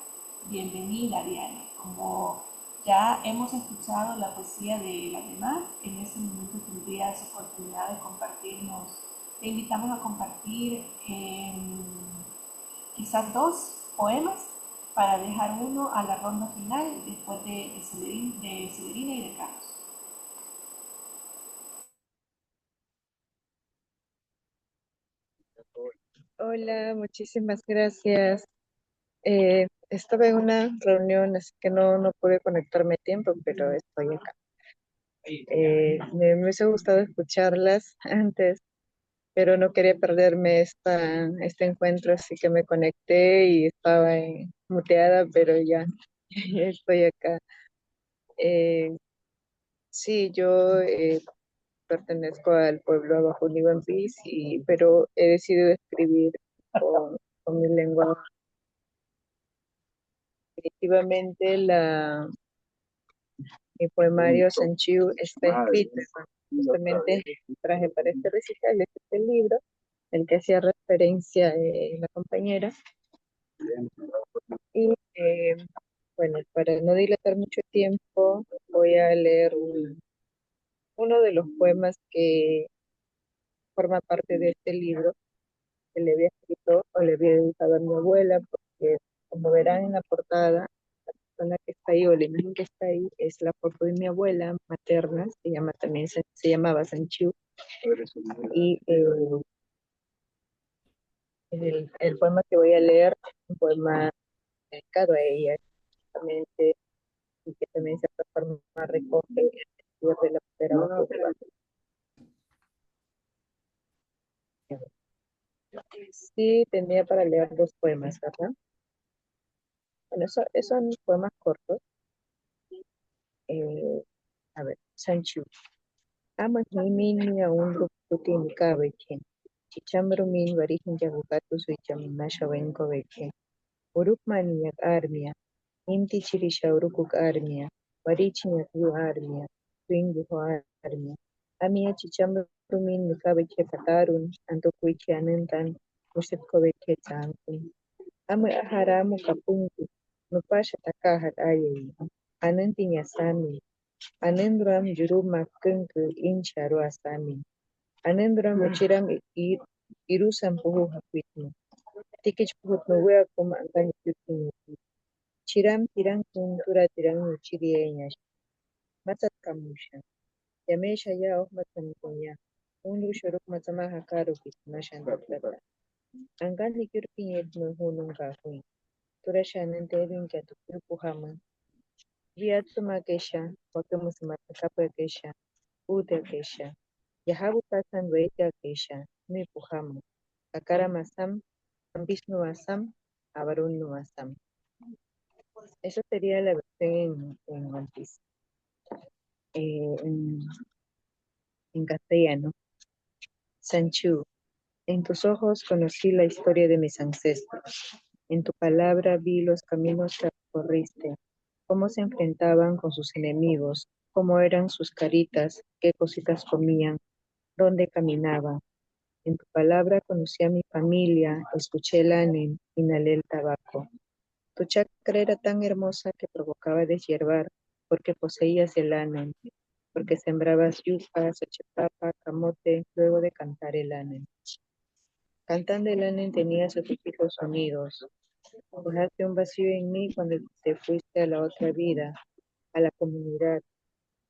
Bienvenida, Diana. Como ya hemos escuchado la poesía de las demás, en este momento tendrías oportunidad de compartirnos. Te invitamos a compartir quizás dos poemas para dejar uno a la ronda final después de Severina y de Carlos. Hola, muchísimas gracias. Estaba en una reunión, así que no pude conectarme a tiempo, pero estoy acá. Me hubiese gustado escucharlas antes, pero no quería perderme este encuentro, así que me conecté y estaba muteada, pero ya, ya estoy acá. Eh, sí, yo pertenezco al pueblo Abajo Nivampis, pero he decidido escribir con mi lengua. Definitivamente mi poemario Sanchiu está escrito. Justamente traje para este recital este libro, el que hacía referencia la compañera. Y bueno, para no dilatar mucho tiempo, voy a leer uno de los poemas que forma parte de este libro, que le había escrito o le había dedicado a mi abuela, porque como verán en la portada, persona que está ahí o la imagen que está ahí es la foto de mi abuela materna, se llamaba Sanchiu, y el poema que voy a leer es un poema dedicado a ella, justamente, y que también de cierta forma recoge el sentido de la frontera bajo. Sí, tenía para leer dos poemas, ¿verdad? Bueno, son poemas cortos. Eh, a ver, Sanchiu. Amas nimin a un ruputin kabechen. Chichamro min varihin yagukatu suichamin nasha venko bechen. Urukmaniak armia. Inti chirisha urukuk armia. Varichinyak yu armia. Twinguho armia. Amia chichamro min mikabeche patarun. Antokuichi anentan. Usetko beche tankun. Ame aharamu kapunku. Nupasha takahat ayayi. Ananti nyasami. Anendram juruma kengke incharu asami. Anendram uchiram irusan puhu hapitmu. Tikich puhut nuwea kuma angkani pitmu. Chiram tirang kuntura tirang uchirieñas. Matsat kamusha. Yamesha ya ohmat kamukunya. Unru shuruk matsamaha karu kitmashan tatlata. Angkani kirpinyet nuhunun kahuin. Turashanan terin katukur puhama. Viatsuma kesha. Wakamusamata kapa kesha. Uta kesha. Yahabu pasan weita kesha, mi puhamu. Akara masam, ambisnu asam, avarunu asam. Esa sería la versión en One Piece. Eh, en, en castellano. Sanchu, en tus ojos conocí la historia de mis ancestros. En tu palabra vi los caminos que recorriste, cómo se enfrentaban con sus enemigos, cómo eran sus caritas, qué cositas comían, dónde caminaban. En tu palabra conocí a mi familia, escuché el anen, inhalé el tabaco. Tu chakra era tan hermosa que provocaba deshiervar, porque poseías el anen, porque sembrabas yuca, sachepapa, camote, luego de cantar el anen. Cantando el anen tenías a tus hijos unidos. Dejaste un vacío en mí cuando te fuiste a la otra vida, a la comunidad.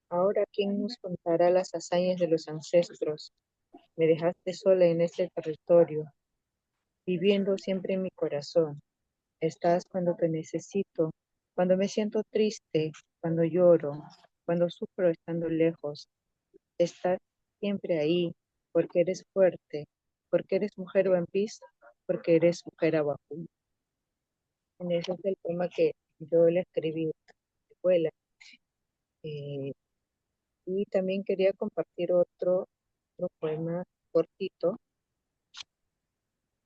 Ahora, ¿quién nos contará las hazañas de los ancestros? Me dejaste sola en este territorio, viviendo siempre en mi corazón. Estás cuando te necesito, cuando me siento triste, cuando lloro, cuando sufro estando lejos. Estás siempre ahí, porque eres fuerte, porque eres mujer One Piece, porque eres mujer Abajo. Ese es el poema que yo le escribí a la escuela. Eh, y también quería compartir otro poema cortito.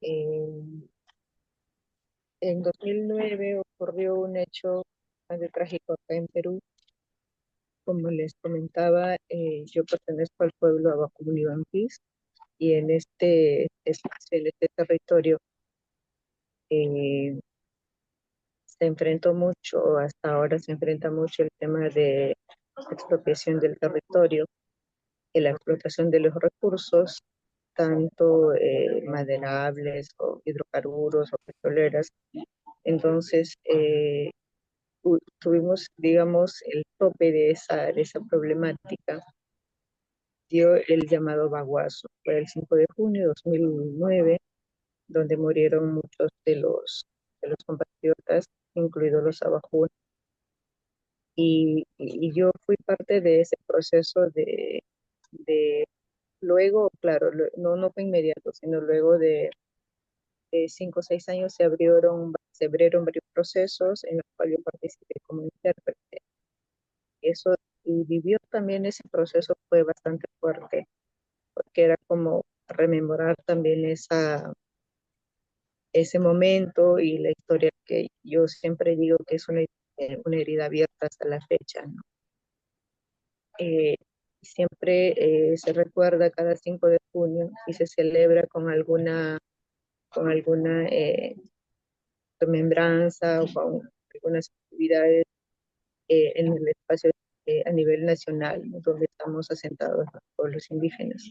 Eh, en 2009 ocurrió un hecho bastante trágico acá en Perú. Como les comentaba, yo pertenezco al pueblo Abacumuni Bampis y en este espacio, en este territorio, eh, se enfrentó mucho, hasta ahora se enfrenta mucho el tema de expropiación del territorio y la explotación de los recursos, tanto maderables o hidrocarburos o petroleras. Entonces, tuvimos, digamos, el tope de esa problemática, dio el llamado Baguazo. Fue el 5 de junio de 2009, donde murieron muchos de los compatriotas, incluidos los abajunos. Y yo fui parte de ese proceso de luego, claro, no fue inmediato, sino luego de 5 o 6 años se abrieron varios procesos en los cuales yo participé como intérprete. Eso, y vivió también ese proceso fue bastante fuerte, porque era como rememorar también ese momento y la historia que yo siempre digo que es una herida abierta hasta la fecha, ¿no? Eh, Siempre se recuerda cada 5 de junio y se celebra con alguna remembranza o con algunas actividades en el espacio a nivel nacional, ¿no? Donde estamos asentados los pueblos indígenas.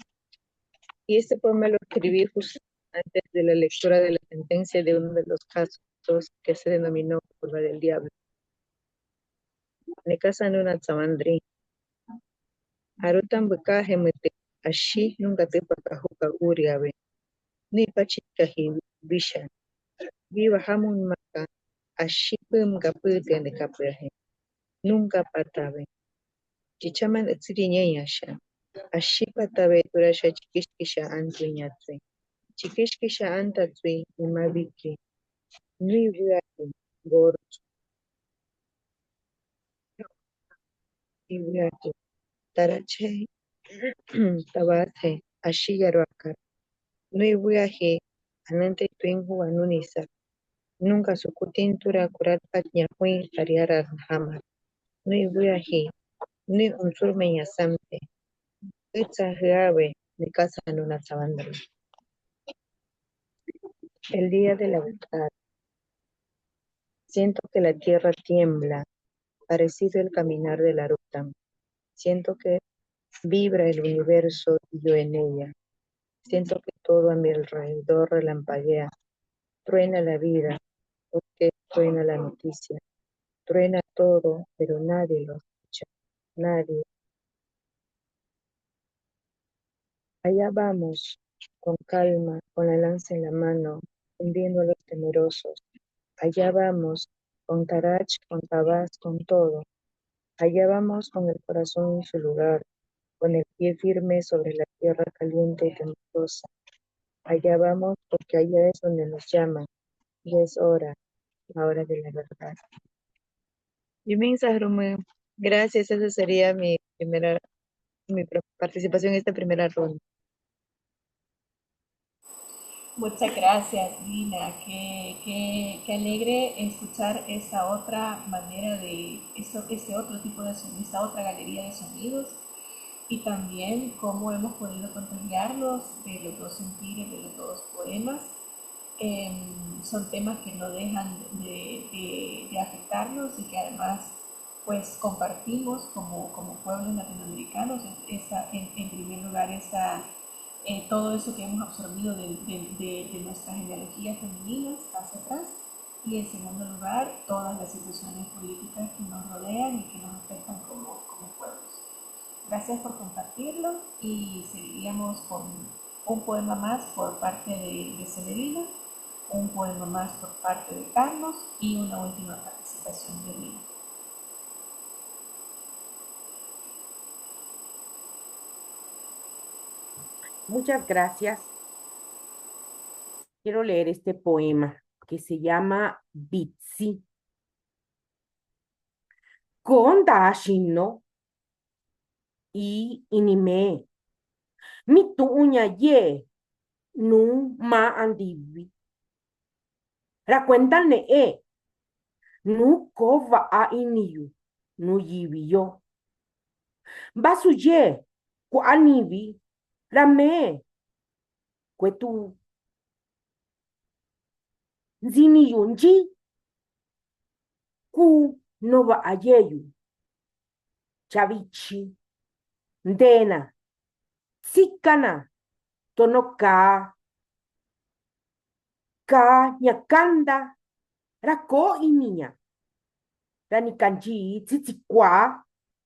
Y este poema lo escribí justo antes de la lectura de la sentencia de uno de los casos que se denominó curva del diablo. Me casan una chamandri. Harutan bukaje mete ashi nunca te pakajuka uriabe. Ni pachikahi bisha. Viva hamun maka ashi pum kapute ne kapehe. Nunca patabe. Chichaman tsiriñeñasha. Ashi patabe turasha chikishkisha antuñatse. Chikishkisha antatsui imabiki. Nui viaki gorcho. Nui viaki. Tarache. Tabate. Ashi yaruaka. Nui viaje. Anante tuingu anunisa. Nunca sukutintura kuratpat ñahui tariara hama. Nui viaje. Nui unsur meñasamte. Itza hiawe. Mi casa en una sabandra. El día de la verdad. Siento que la tierra tiembla, parecido el caminar de la ruta. Siento que vibra el universo y yo en ella. Siento que todo a mi alrededor relampaguea. Truena la vida, porque truena la noticia. Truena todo, pero nadie lo escucha. Nadie. Allá vamos, con calma, con la lanza en la mano, hundiendo a los temerosos. Allá vamos, con Tarach, con Tabás, con todo. Allá vamos con el corazón en su lugar, con el pie firme sobre la tierra caliente y temblorosa. Allá vamos porque allá es donde nos llaman, y es hora, la hora de la verdad. Yumin Sahrumu, gracias, esa sería mi participación en esta primera ronda. Muchas gracias, Lina. Qué alegre escuchar esta otra manera de, este otro tipo de sonido, esta otra galería de sonidos y también cómo hemos podido contagiarlos de los dos sentires, de los dos poemas. Son temas que no dejan de afectarnos y que además pues compartimos como pueblos latinoamericanos. En primer lugar está todo eso que hemos absorbido de nuestras genealogías femeninas hacia atrás y en segundo lugar todas las situaciones políticas que nos rodean y que nos afectan como pueblos. Gracias por compartirlo y seguiríamos con un poema más por parte de Celerina, un poema más por parte de Carlos y una última participación de Lina. Muchas gracias. Quiero leer este poema que se llama Bitsi. Konda shino y inime. Mi tuña ye nu ma andivi. Racuéntale nu kova a iniyu nu yibiyo. Basuye ku anivi rame kwetu zini yunji ku nova ayeyu chavichi ndena tsikana tonoka ka nyakanda rako ininya ranikanji tsitsikwa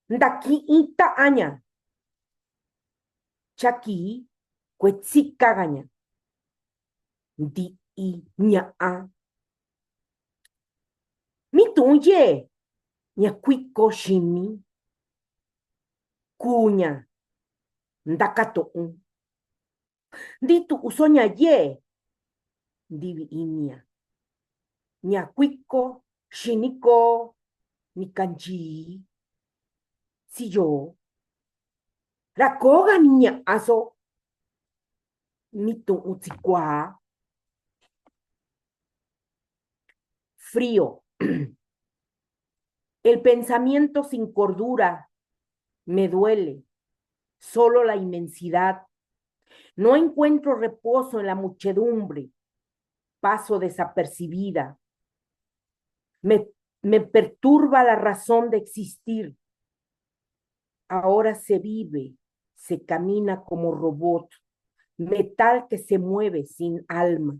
ndaki ita aña chaki kwetzikagaña ndi iña'a mitunye ñakuiko shimi kuña ndakato'o nditu usoña ye ndivi iña ñakuiko shiniko nikanji siyo rakoga niña aso mitu utsikwa frío. El pensamiento sin cordura me duele, solo la inmensidad. No encuentro reposo en la muchedumbre, paso desapercibida. Me perturba la razón de existir. Ahora se vive, se camina como robot, metal que se mueve sin alma.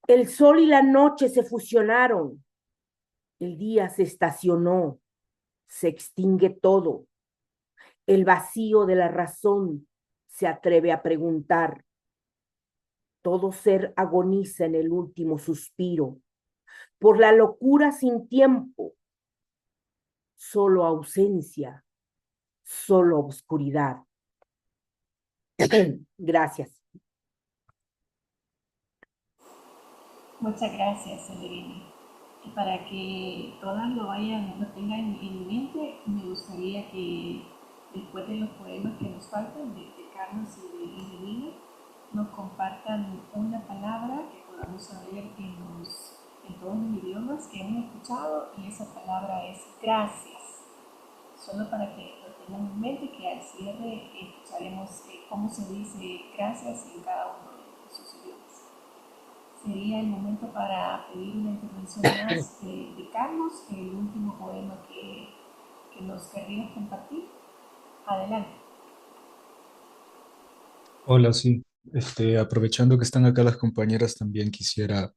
El sol y la noche se fusionaron. El día se estacionó, se extingue todo. El vacío de la razón se atreve a preguntar. Todo ser agoniza en el último suspiro. Por la locura sin tiempo, solo ausencia, solo oscuridad. Gracias. Muchas gracias, Celerina. Y para que todas lo tengan en mente, me gustaría que después de los poemas que nos faltan, de Carlos y de Lina, nos compartan una palabra que podamos saber en todos los idiomas que hemos escuchado y esa palabra es gracias. Solo para que lo tengan en mente que al cierre escucharemos cómo se dice gracias en cada uno de sus idiomas. Sería el momento para pedir una intervención más de Carlos, el último poema que nos querrías compartir. Adelante. Hola, sí. Aprovechando que están acá las compañeras, también quisiera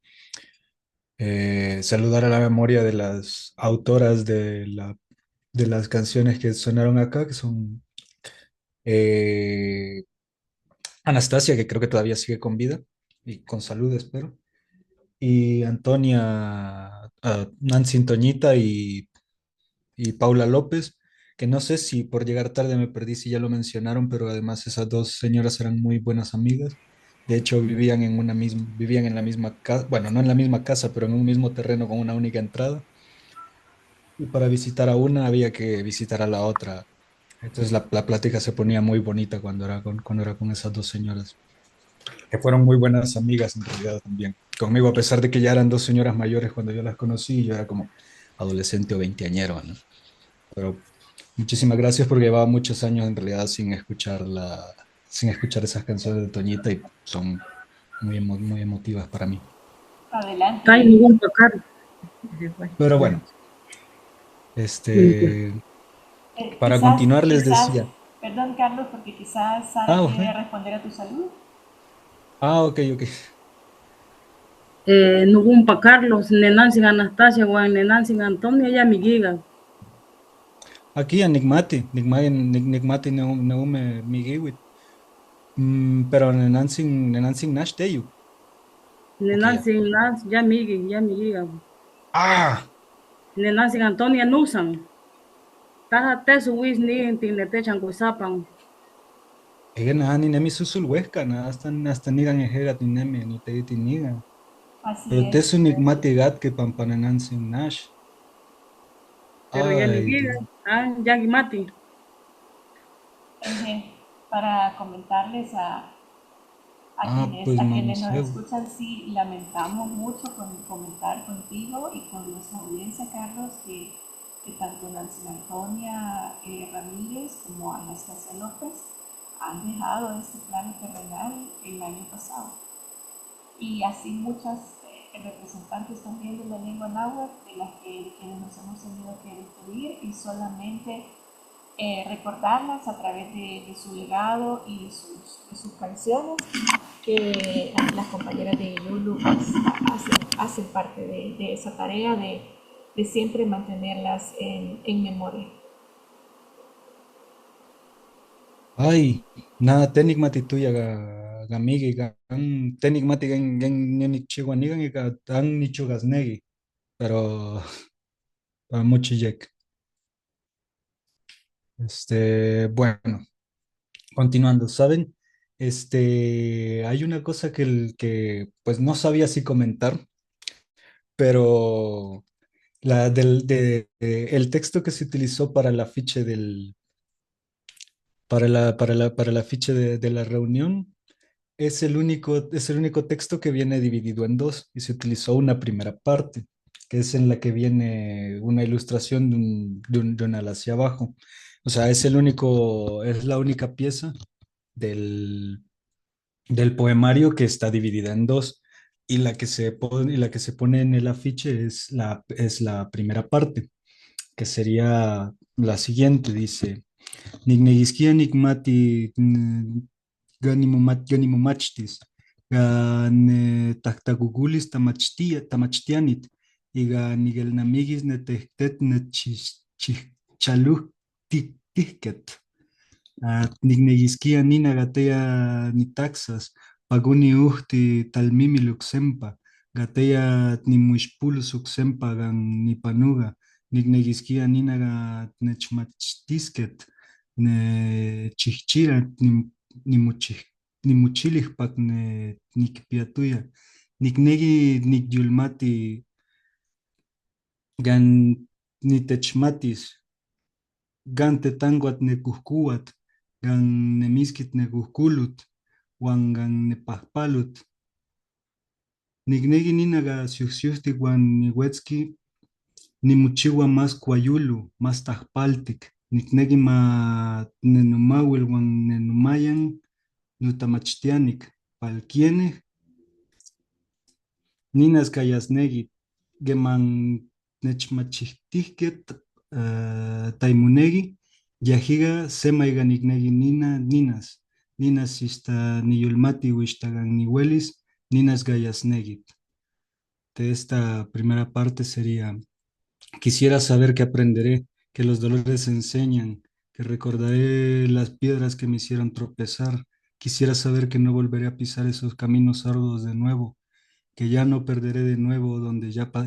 saludar a la memoria de las autoras de las canciones que sonaron acá, que son eh, Anastasia, que creo que todavía sigue con vida y con salud, espero, y Antonia, Nancy Toñita y Paula López, que no sé si por llegar tarde me perdí si ya lo mencionaron, pero además esas dos señoras eran muy buenas amigas. De hecho, vivían en la misma casa, bueno, no en la misma casa, pero en un mismo terreno con una única entrada. y para visitar a una había que visitar a la otra. Entonces la plática se ponía muy bonita cuando era con esas dos señoras, que fueron muy buenas amigas en realidad también. Conmigo, a pesar de que ya eran dos señoras mayores cuando yo las conocí, yo era como adolescente o veinteañero, ¿no? Pero muchísimas gracias porque llevaba muchos años en realidad sin escuchar esas canciones de Toñita y son muy emotivas para mí. Adelante, Está ahí Eric. ningún tocar. Sí, pues, Pero ya. bueno, este, para Quizás, continuar les quizás, decía, perdón Carlos, porque quizás Sara ok, quiere responder a tu salud. ok. Nugumpa Carlos, Nenansin Anastasia, Juan Nenansin Antonio, ella mi giga. Aquí a Nigmati Neume Migiwit, pero Nenansin Nash Teyu, ok ya. Nenansin Nas, ya mi giga. Ah, Nenansin Antonia Nusan. Taja tesu wis ni tinete changuisapan. ella nada ni nemi susul huesca, nada hasta nigan ejera tineme, ni te tiniga. Así Pero es. te su Nigmati Gat que Pampananansin Nash. Pero ya mi Ay, giga, Dios. ya mati. Para comentarles Pues a quienes nos Mamuseu. escuchan, sí, lamentamos mucho comentar contigo y con nuestra audiencia, Carlos, que tanto Nancy Antonia Ramírez como Anastasia López han dejado este plano terrenal el año pasado. Y así muchas representantes también de la lengua náhuatl, de quienes nos hemos tenido que despedir, y solamente recordarlas a través de su legado y de sus canciones, que las compañeras de Yulu pues, hacen parte de esa tarea de siempre mantenerlas en memoria. Ay, nada, Tenigmati tuya gamigi, Tenigmati gen chihuanigan y gan nichugasnegi, pero para mucho Jack. Bueno, continuando, ¿saben? Hay una cosa que pues no sabía si comentar, pero el texto que se utilizó para el afiche para el afiche de la reunión es el único texto que viene dividido en dos y se utilizó una primera parte, que es en la que viene una ilustración de un ala hacia abajo. O sea, es la única pieza del, del poemario que está dividida en dos. Y la que se pone en el afiche es la primera parte, que sería la siguiente, dice. Nignegiskia nigmati ganimumachtis, gan taktagugulis tamachtianit, y gan nigelnamigis netehtet netchichaluh tihket. Nignegiskia nina gatea nitaxas, paguni uhti talmimi luxempa, gatea nimuishpulu suxempa gan nipanuga, nignegiskia nina ga nechmachtisket, ne chichira nimuchih nimuchilihpak ne nikpiatuya, nignegi nikyulmati gan nitechmatis, gan tetanguat nekuhkuat, gan nemiskit nekuhkulut, wan gan nepahpalut. Nignegi ninaga siusiusti wan niwetski nimuchiwa más kuayulu, más tahpaltik. Niknegi ma nenumawil wan nenumayan nutamachtianik. Palkiene ninas kayasnegi geman nechmachihtihket taimunegi yahiga semaiga niknegi ninas ninas ista niyulmati wishtagan niwelis ninas gayasnegit. De esta primera parte sería: quisiera saber que aprenderé, que los dolores enseñan, que recordaré las piedras que me hicieron tropezar. Quisiera saber que no volveré a pisar esos caminos arduos de nuevo, que ya no perderé de nuevo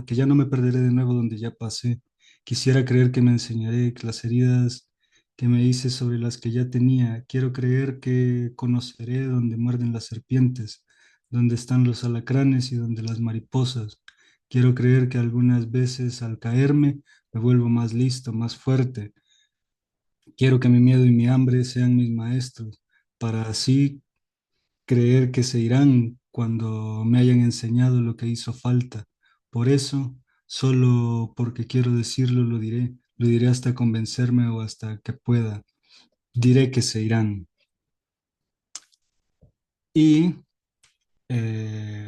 que ya no me perderé de nuevo donde ya pasé. Quisiera creer que me enseñaré que las heridas que me hice sobre las que ya tenía. Quiero creer que conoceré donde muerden las serpientes, donde están los alacranes y donde las mariposas. Quiero creer que algunas veces al caerme me vuelvo más listo, más fuerte. Quiero que mi miedo y mi hambre sean mis maestros, para así creer que se irán cuando me hayan enseñado lo que hizo falta. Por eso, solo porque quiero decirlo, lo diré hasta convencerme o hasta que pueda. Diré que se irán. Y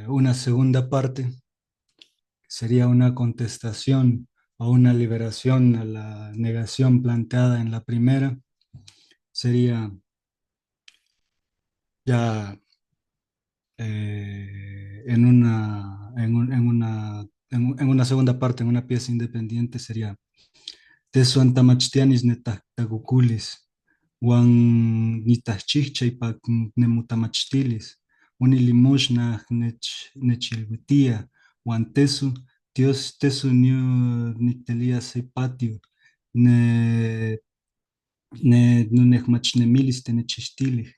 una segunda parte sería una contestación o una liberación a la negación planteada en la primera. Sería ya en una segunda parte, en una pieza independiente, sería Teso antamachtianis netahtaguculis, Juan nitahchichaypak nemutamachtilis, unilimushna nechilhuitia, Juan tesu, Dios tesu niu nictelia se patio, ne nunehmachnemilis tenechixtilih,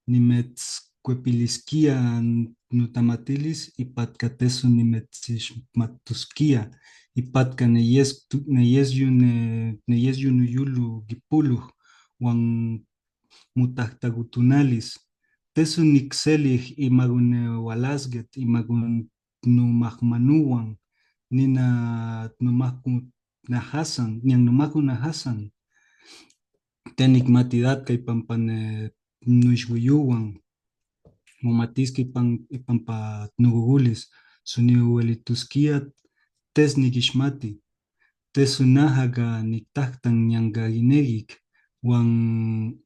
nimetzcuepilisquia nutamatilis ipatca tesu nimetzixmatusquia, ipatca neyesyu nuyulu gipuluh, uan mutahtagutunalis, tesu nixelih imaguneualasget, imagunumahmanuan, nina numahkunahasan, nian numahkunahasan, tenikmatidad kay pampane nuixuiyuan, momatiski ipampa nugugulis, suniuelituskia tes nikixmati, tesunahaga niktahtan ñanga inegik, wan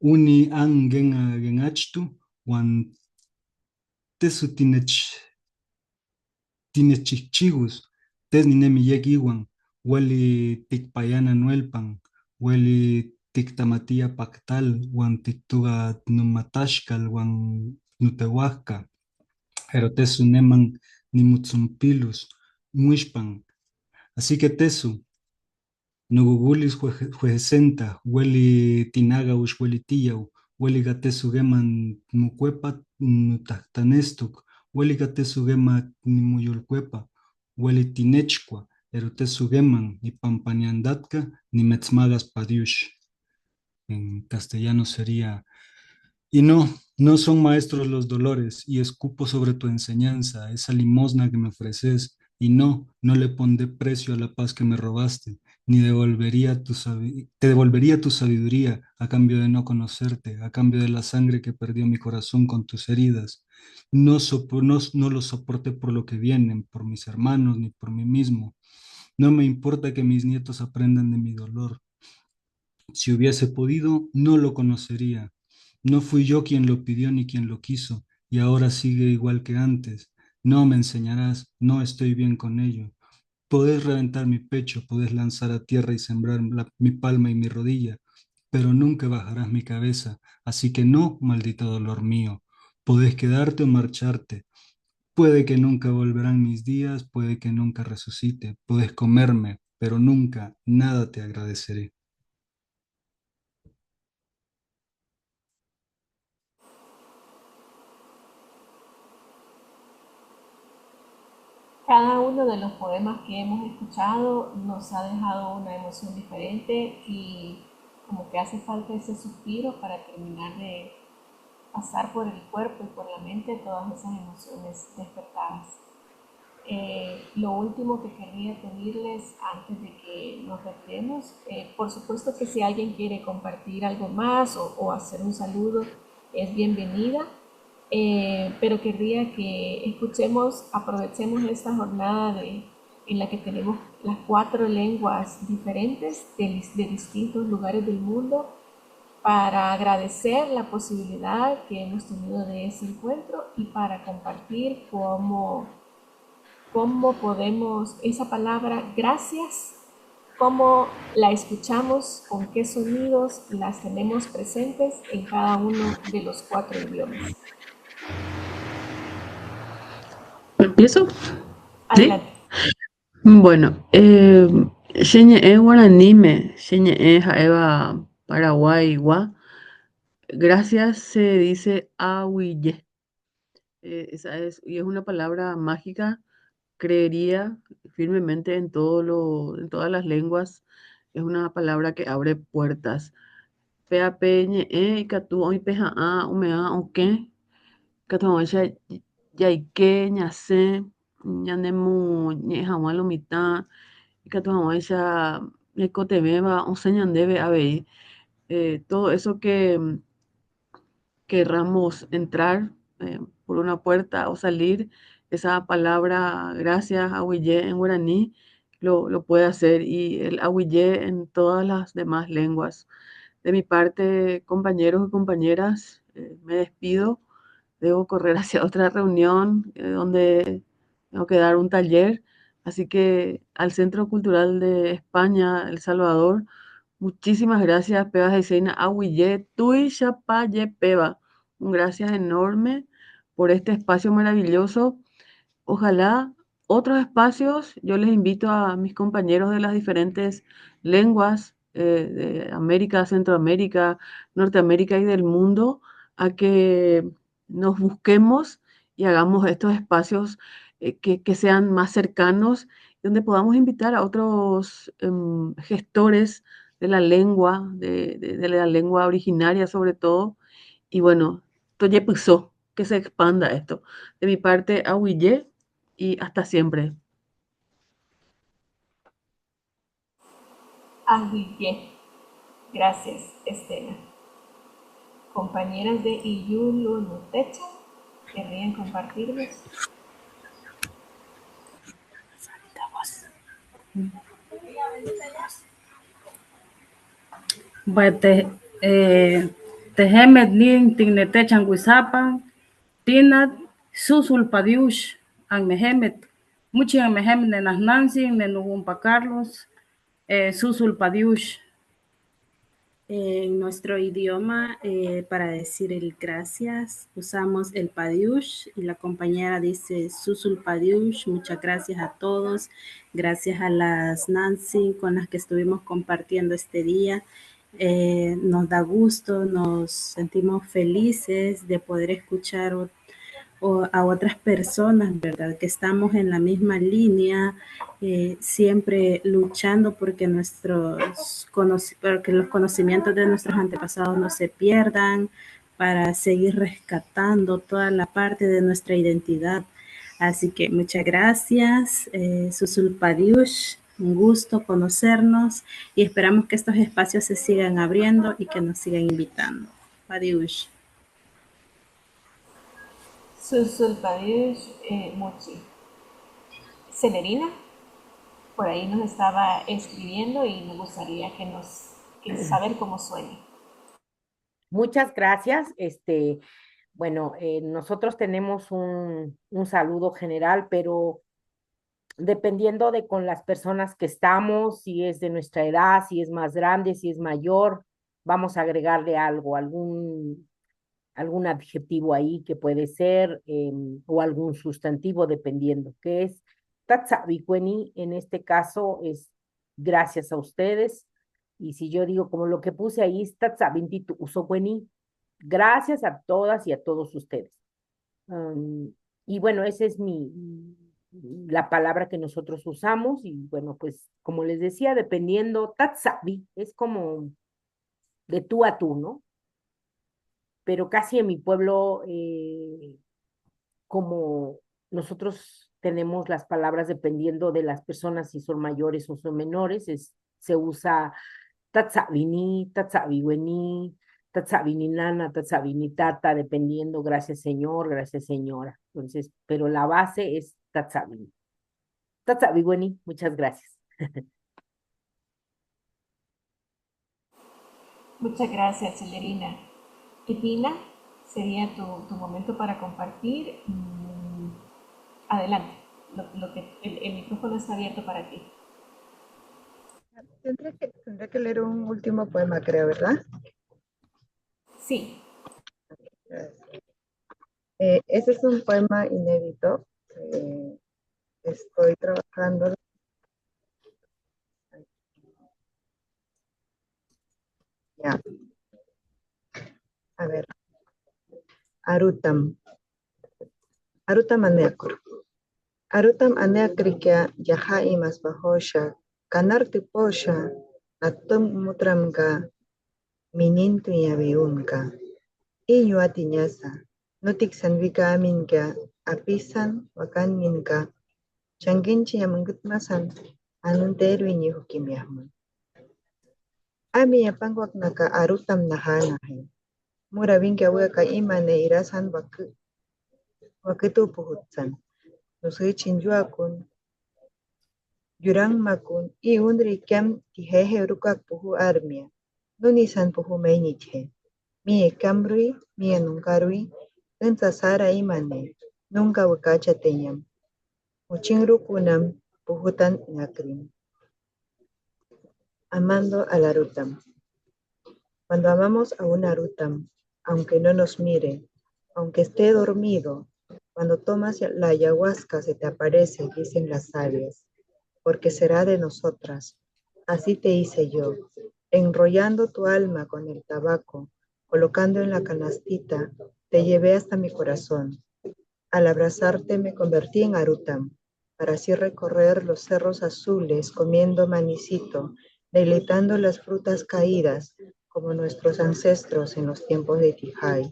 uni an genachtu, wan tesu tinechihchigus, tes ninemi yek iwan, wali tikpayana nuelpan, wali tiktamatia paktal, wan tiktuga numatashkal, wan nutewahka, pero tesu neman nimutsumpilus, muishpan. Así que tesu, nugugulis juesenta, weli tinaga weli tiyau, weli gatesu geman mucuepa nutahtanestuk, weli gatesu gema nimuyulcuepa, weli tinechqua, pero tesu geman ipampaniandatka nimetzmagas padiush. En castellano sería, y no, no son maestros los dolores, y escupo sobre tu enseñanza, esa limosna que me ofreces, y no, no le pondré precio a la paz que me robaste, ni te devolvería tu sabiduría a cambio de no conocerte, a cambio de la sangre que perdió mi corazón con tus heridas. No lo soporté por lo que vienen, por mis hermanos, ni por mí mismo. No me importa que mis nietos aprendan de mi dolor. Si hubiese podido, no lo conocería. No fui yo quien lo pidió ni quien lo quiso, y ahora sigue igual que antes. No me enseñarás, no estoy bien con ello. Podés reventar mi pecho, podés lanzar a tierra y sembrar mi palma y mi rodilla, pero nunca bajarás mi cabeza, así que no, maldito dolor mío. Podés quedarte o marcharte. Puede que nunca volverán mis días, puede que nunca resucite, podés comerme, pero nunca, nada te agradeceré. Cada uno de los poemas que hemos escuchado nos ha dejado una emoción diferente y como que hace falta ese suspiro para terminar de pasar por el cuerpo y por la mente todas esas emociones despertadas. Lo último que querría pedirles antes de que nos retiremos, por supuesto que si alguien quiere compartir algo más o hacer un saludo, es bienvenida, pero querría que aprovechemos esta jornada en la que tenemos las 4 lenguas diferentes de distintos lugares del mundo para agradecer la posibilidad que hemos tenido de ese encuentro y para compartir cómo podemos, esa palabra gracias, cómo la escuchamos, con qué sonidos las tenemos presentes en cada uno de los 4 idiomas. ¿Empiezo? ¿Sí? Adelante. Bueno, Xeñe Guaranime, Xeñe Jaeva Paraguay, Gua. Gracias se dice Ahuille. Esa es, y es una palabra mágica creería firmemente en todas las lenguas. Es una palabra que abre puertas. Pea pe ñe y catu hoy peja a umea o qué. Catu ya y que ñase ñanemu ñe jamás lo mitad. Y catu ya me cote beba o señan debe haber. Todo eso que querramos entrar por una puerta o salir, esa palabra gracias, awille en guaraní, lo puede hacer y el awille en todas las demás lenguas. De mi parte, compañeros y compañeras, me despido. Debo correr hacia otra reunión donde tengo que dar un taller. Así que al Centro Cultural de España, El Salvador, muchísimas gracias, Peba Jeseina Aguille, Tui Chapaye Peba. Un gracias enorme por este espacio maravilloso. Ojalá otros espacios, yo les invito a mis compañeros de las diferentes lenguas de América, Centroamérica, Norteamérica y del mundo a que nos busquemos y hagamos estos espacios que sean más cercanos, donde podamos invitar a otros gestores de la lengua, de la lengua originaria sobre todo. Y bueno, Toye Puso, que se expanda esto. De mi parte, Ahuillé y hasta siempre. Aguille. Gracias, Estela. Compañeras de Iyulu Nutecha, ¿querrían compartirnos? Bate, tehemet nin tignete changuisapan, tinat susul padiush, ang mehemet, muchi ang mehemet ne Nancy, ne Nugumpa Carlos, susul padiush. En nuestro idioma, para decir el gracias, usamos el padiush y la compañera dice susul padiush. Muchas gracias a todos. Gracias a las Nancy con las que estuvimos compartiendo este día. Nos da gusto, nos sentimos felices de poder escuchar o a otras personas, ¿verdad? Que estamos en la misma línea, siempre luchando porque porque los conocimientos de nuestros antepasados no se pierdan, para seguir rescatando toda la parte de nuestra identidad. Así que muchas gracias, Susul Padiush, un gusto conocernos y esperamos que estos espacios se sigan abriendo y que nos sigan invitando. Padiush. Susulpadiush Mochi. Celerina, por ahí nos estaba escribiendo y me gustaría saber cómo suena. Muchas gracias. Bueno, nosotros tenemos un saludo general, pero dependiendo de con las personas que estamos, si es de nuestra edad, si es más grande, si es mayor, vamos a agregarle algo, algún adjetivo ahí que puede ser, o algún sustantivo, dependiendo, que es Tatsabikweni, en este caso es gracias a ustedes, y si yo digo como lo que puse ahí, es Tatsabintitu Usokweni, gracias a todas y a todos ustedes. Y bueno, esa es la palabra que nosotros usamos, y bueno, pues como les decía, dependiendo, Tatsabi es como de tú a tú, ¿no? Pero casi en mi pueblo, como nosotros tenemos las palabras dependiendo de las personas, si son mayores o son menores, se usa tatsabini, tatsabiweni, tatsabini nana, tatsabini tata, dependiendo, gracias señor, gracias señora. Entonces, pero la base es tatsabini. Tatsabiweni, muchas gracias. Muchas gracias, Celerina. Y Pina, sería tu momento para compartir. Adelante, el micrófono está abierto para ti. Tendré que leer un último poema, creo, ¿verdad? Sí. Este es un poema inédito. Estoy trabajando. Ya. A ver. Arutam. Arutam Anekur. Arutam aneakrikia yaha imas bahosha, kanarti posha, atum mutramka, minintu yaviunka. Iñu atiñasa, nutik sanvika aminka, apisan wakan minka, changinchi yamangutmasan, anunteru iñihu kimiahman. Ami yapanguak naka arutam nahanahe. Mura vinka weka imane irasan wakitu puhutsan. Nusichin yuakun, yurang makun, I undri kem tihehe urukak puhu armia. Nunisan puhu meiniche. Mie kamrui, mie nunkarui, ensa sara imane, nunca wakacha teñam. Uchinru kunam puhutan nakrim. Amando a la rutam. Cuando amamos a una rutam, aunque no nos mire, aunque esté dormido, cuando tomas la ayahuasca se te aparece, dicen las sabias, porque será de nosotras. Así te hice yo, enrollando tu alma con el tabaco, colocando en la canastita, te llevé hasta mi corazón. Al abrazarte me convertí en Arutam, para así recorrer los cerros azules, comiendo manicito, deleitando las frutas caídas, como nuestros ancestros en los tiempos de Tijai.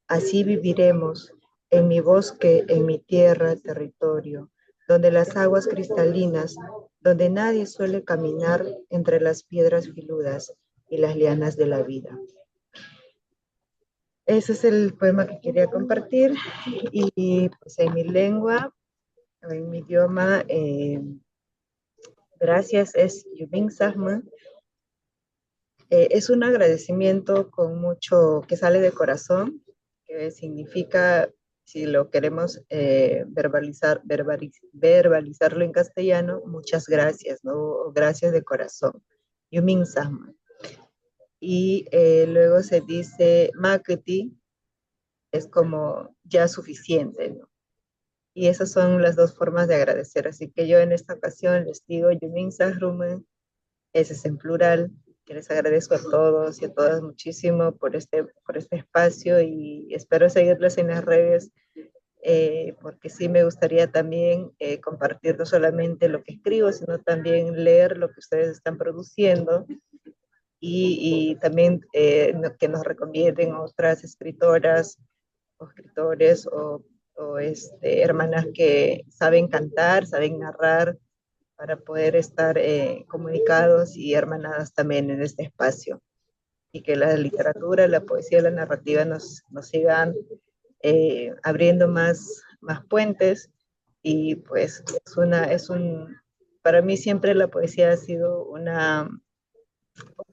Así viviremos en mi bosque, en mi tierra, territorio, donde las aguas cristalinas, donde nadie suele caminar entre las piedras filudas y las lianas de la vida. Ese es el poema que quería compartir y pues en mi lengua, en mi idioma, gracias es Yubin Sahman. Es un agradecimiento con mucho que sale de corazón, que significa, si lo queremos verbalizarlo en castellano, muchas gracias, ¿no? O gracias de corazón. Yumin Sahman. Y luego se dice Maketi, es como ya suficiente, ¿no? Y esas son las dos formas de agradecer. Así que yo en esta ocasión les digo Yumin Sahrumen, ese es en plural, que les agradezco a todos y a todas muchísimo por este espacio y espero seguirles en las redes porque sí me gustaría también compartir no solamente lo que escribo, sino también leer lo que ustedes están produciendo y también que nos recomienden otras escritoras o escritores o hermanas que saben cantar, saben narrar, para poder estar comunicados y hermanadas también en este espacio. Y que la literatura, la poesía, la narrativa nos sigan abriendo más puentes. Y pues para mí siempre la poesía ha sido un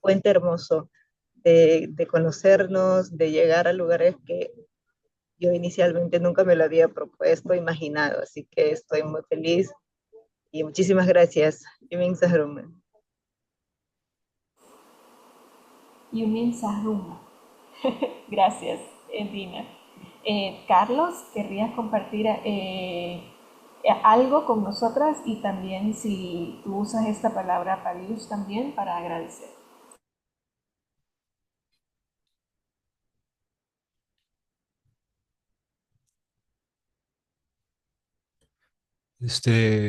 puente hermoso de conocernos, de llegar a lugares que yo inicialmente nunca me lo había propuesto, imaginado. Así que estoy muy feliz y muchísimas gracias. Yumin Sahrumen. Yumin Sahrumen. Gracias, Dina. Carlos, ¿querrías compartir algo con nosotras? Y también si tú usas esta palabra parius también para agradecer.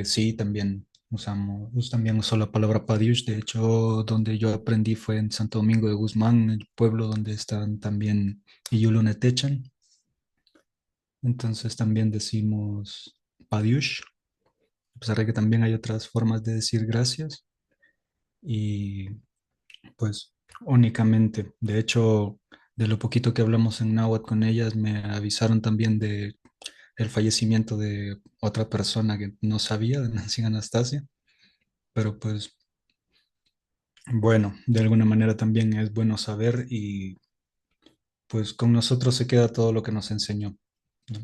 Sí, también también uso la palabra Padiush. De hecho, donde yo aprendí fue en Santo Domingo de Guzmán, el pueblo donde están también Iyulunetechan. Entonces también decimos Padiush, a pesar de que también hay otras formas de decir gracias. Y pues únicamente, de hecho, de lo poquito que hablamos en náhuatl con ellas, me avisaron también de el fallecimiento de otra persona que no sabía, de Nancy Anastasia, pero pues bueno, de alguna manera también es bueno saber y pues con nosotros se queda todo lo que nos enseñó, ¿no?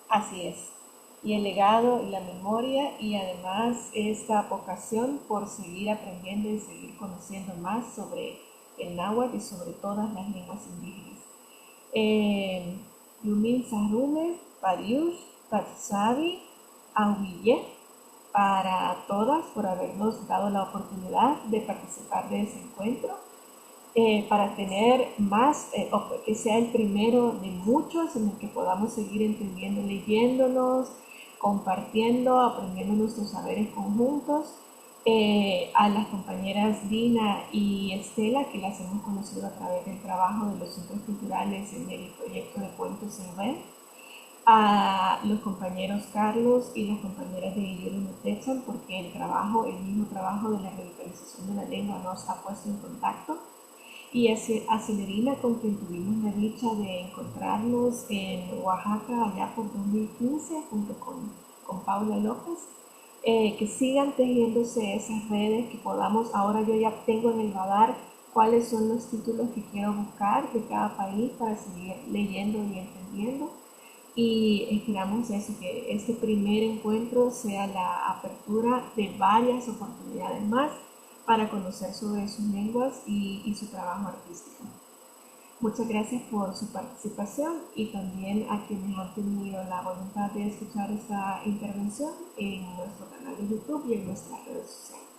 Así es. Y el legado y la memoria y además esta vocación por seguir aprendiendo y seguir conociendo más sobre el náhuatl y sobre todas las lenguas indígenas. Yumin Sahrumen, Pariush, Patsavi, Ahuille, para todas por habernos dado la oportunidad de participar de ese encuentro, para tener más, que sea el primero de muchos en el que podamos seguir entendiendo, leyéndonos, compartiendo, aprendiendo nuestros saberes conjuntos. A las compañeras Dina y Estela, que las hemos conocido a través del trabajo de los centros culturales en el proyecto de Cuentos en Red, a los compañeros Carlos y las compañeras de Guillermo Nutechan, porque el mismo trabajo de la revitalización de la lengua nos ha puesto en contacto, y a Celerina, con quien tuvimos la dicha de encontrarnos en Oaxaca allá por 2015 junto con Paula López. Que sigan tejiéndose esas redes, que podamos, ahora yo ya tengo en el radar cuáles son los títulos que quiero buscar de cada país para seguir leyendo y entendiendo. Y esperamos eso, que este primer encuentro sea la apertura de varias oportunidades más para conocer sobre sus lenguas y su trabajo artístico. Muchas gracias por su participación y también a quienes han tenido la voluntad de escuchar esta intervención en nuestro canal de YouTube y en nuestras redes sociales.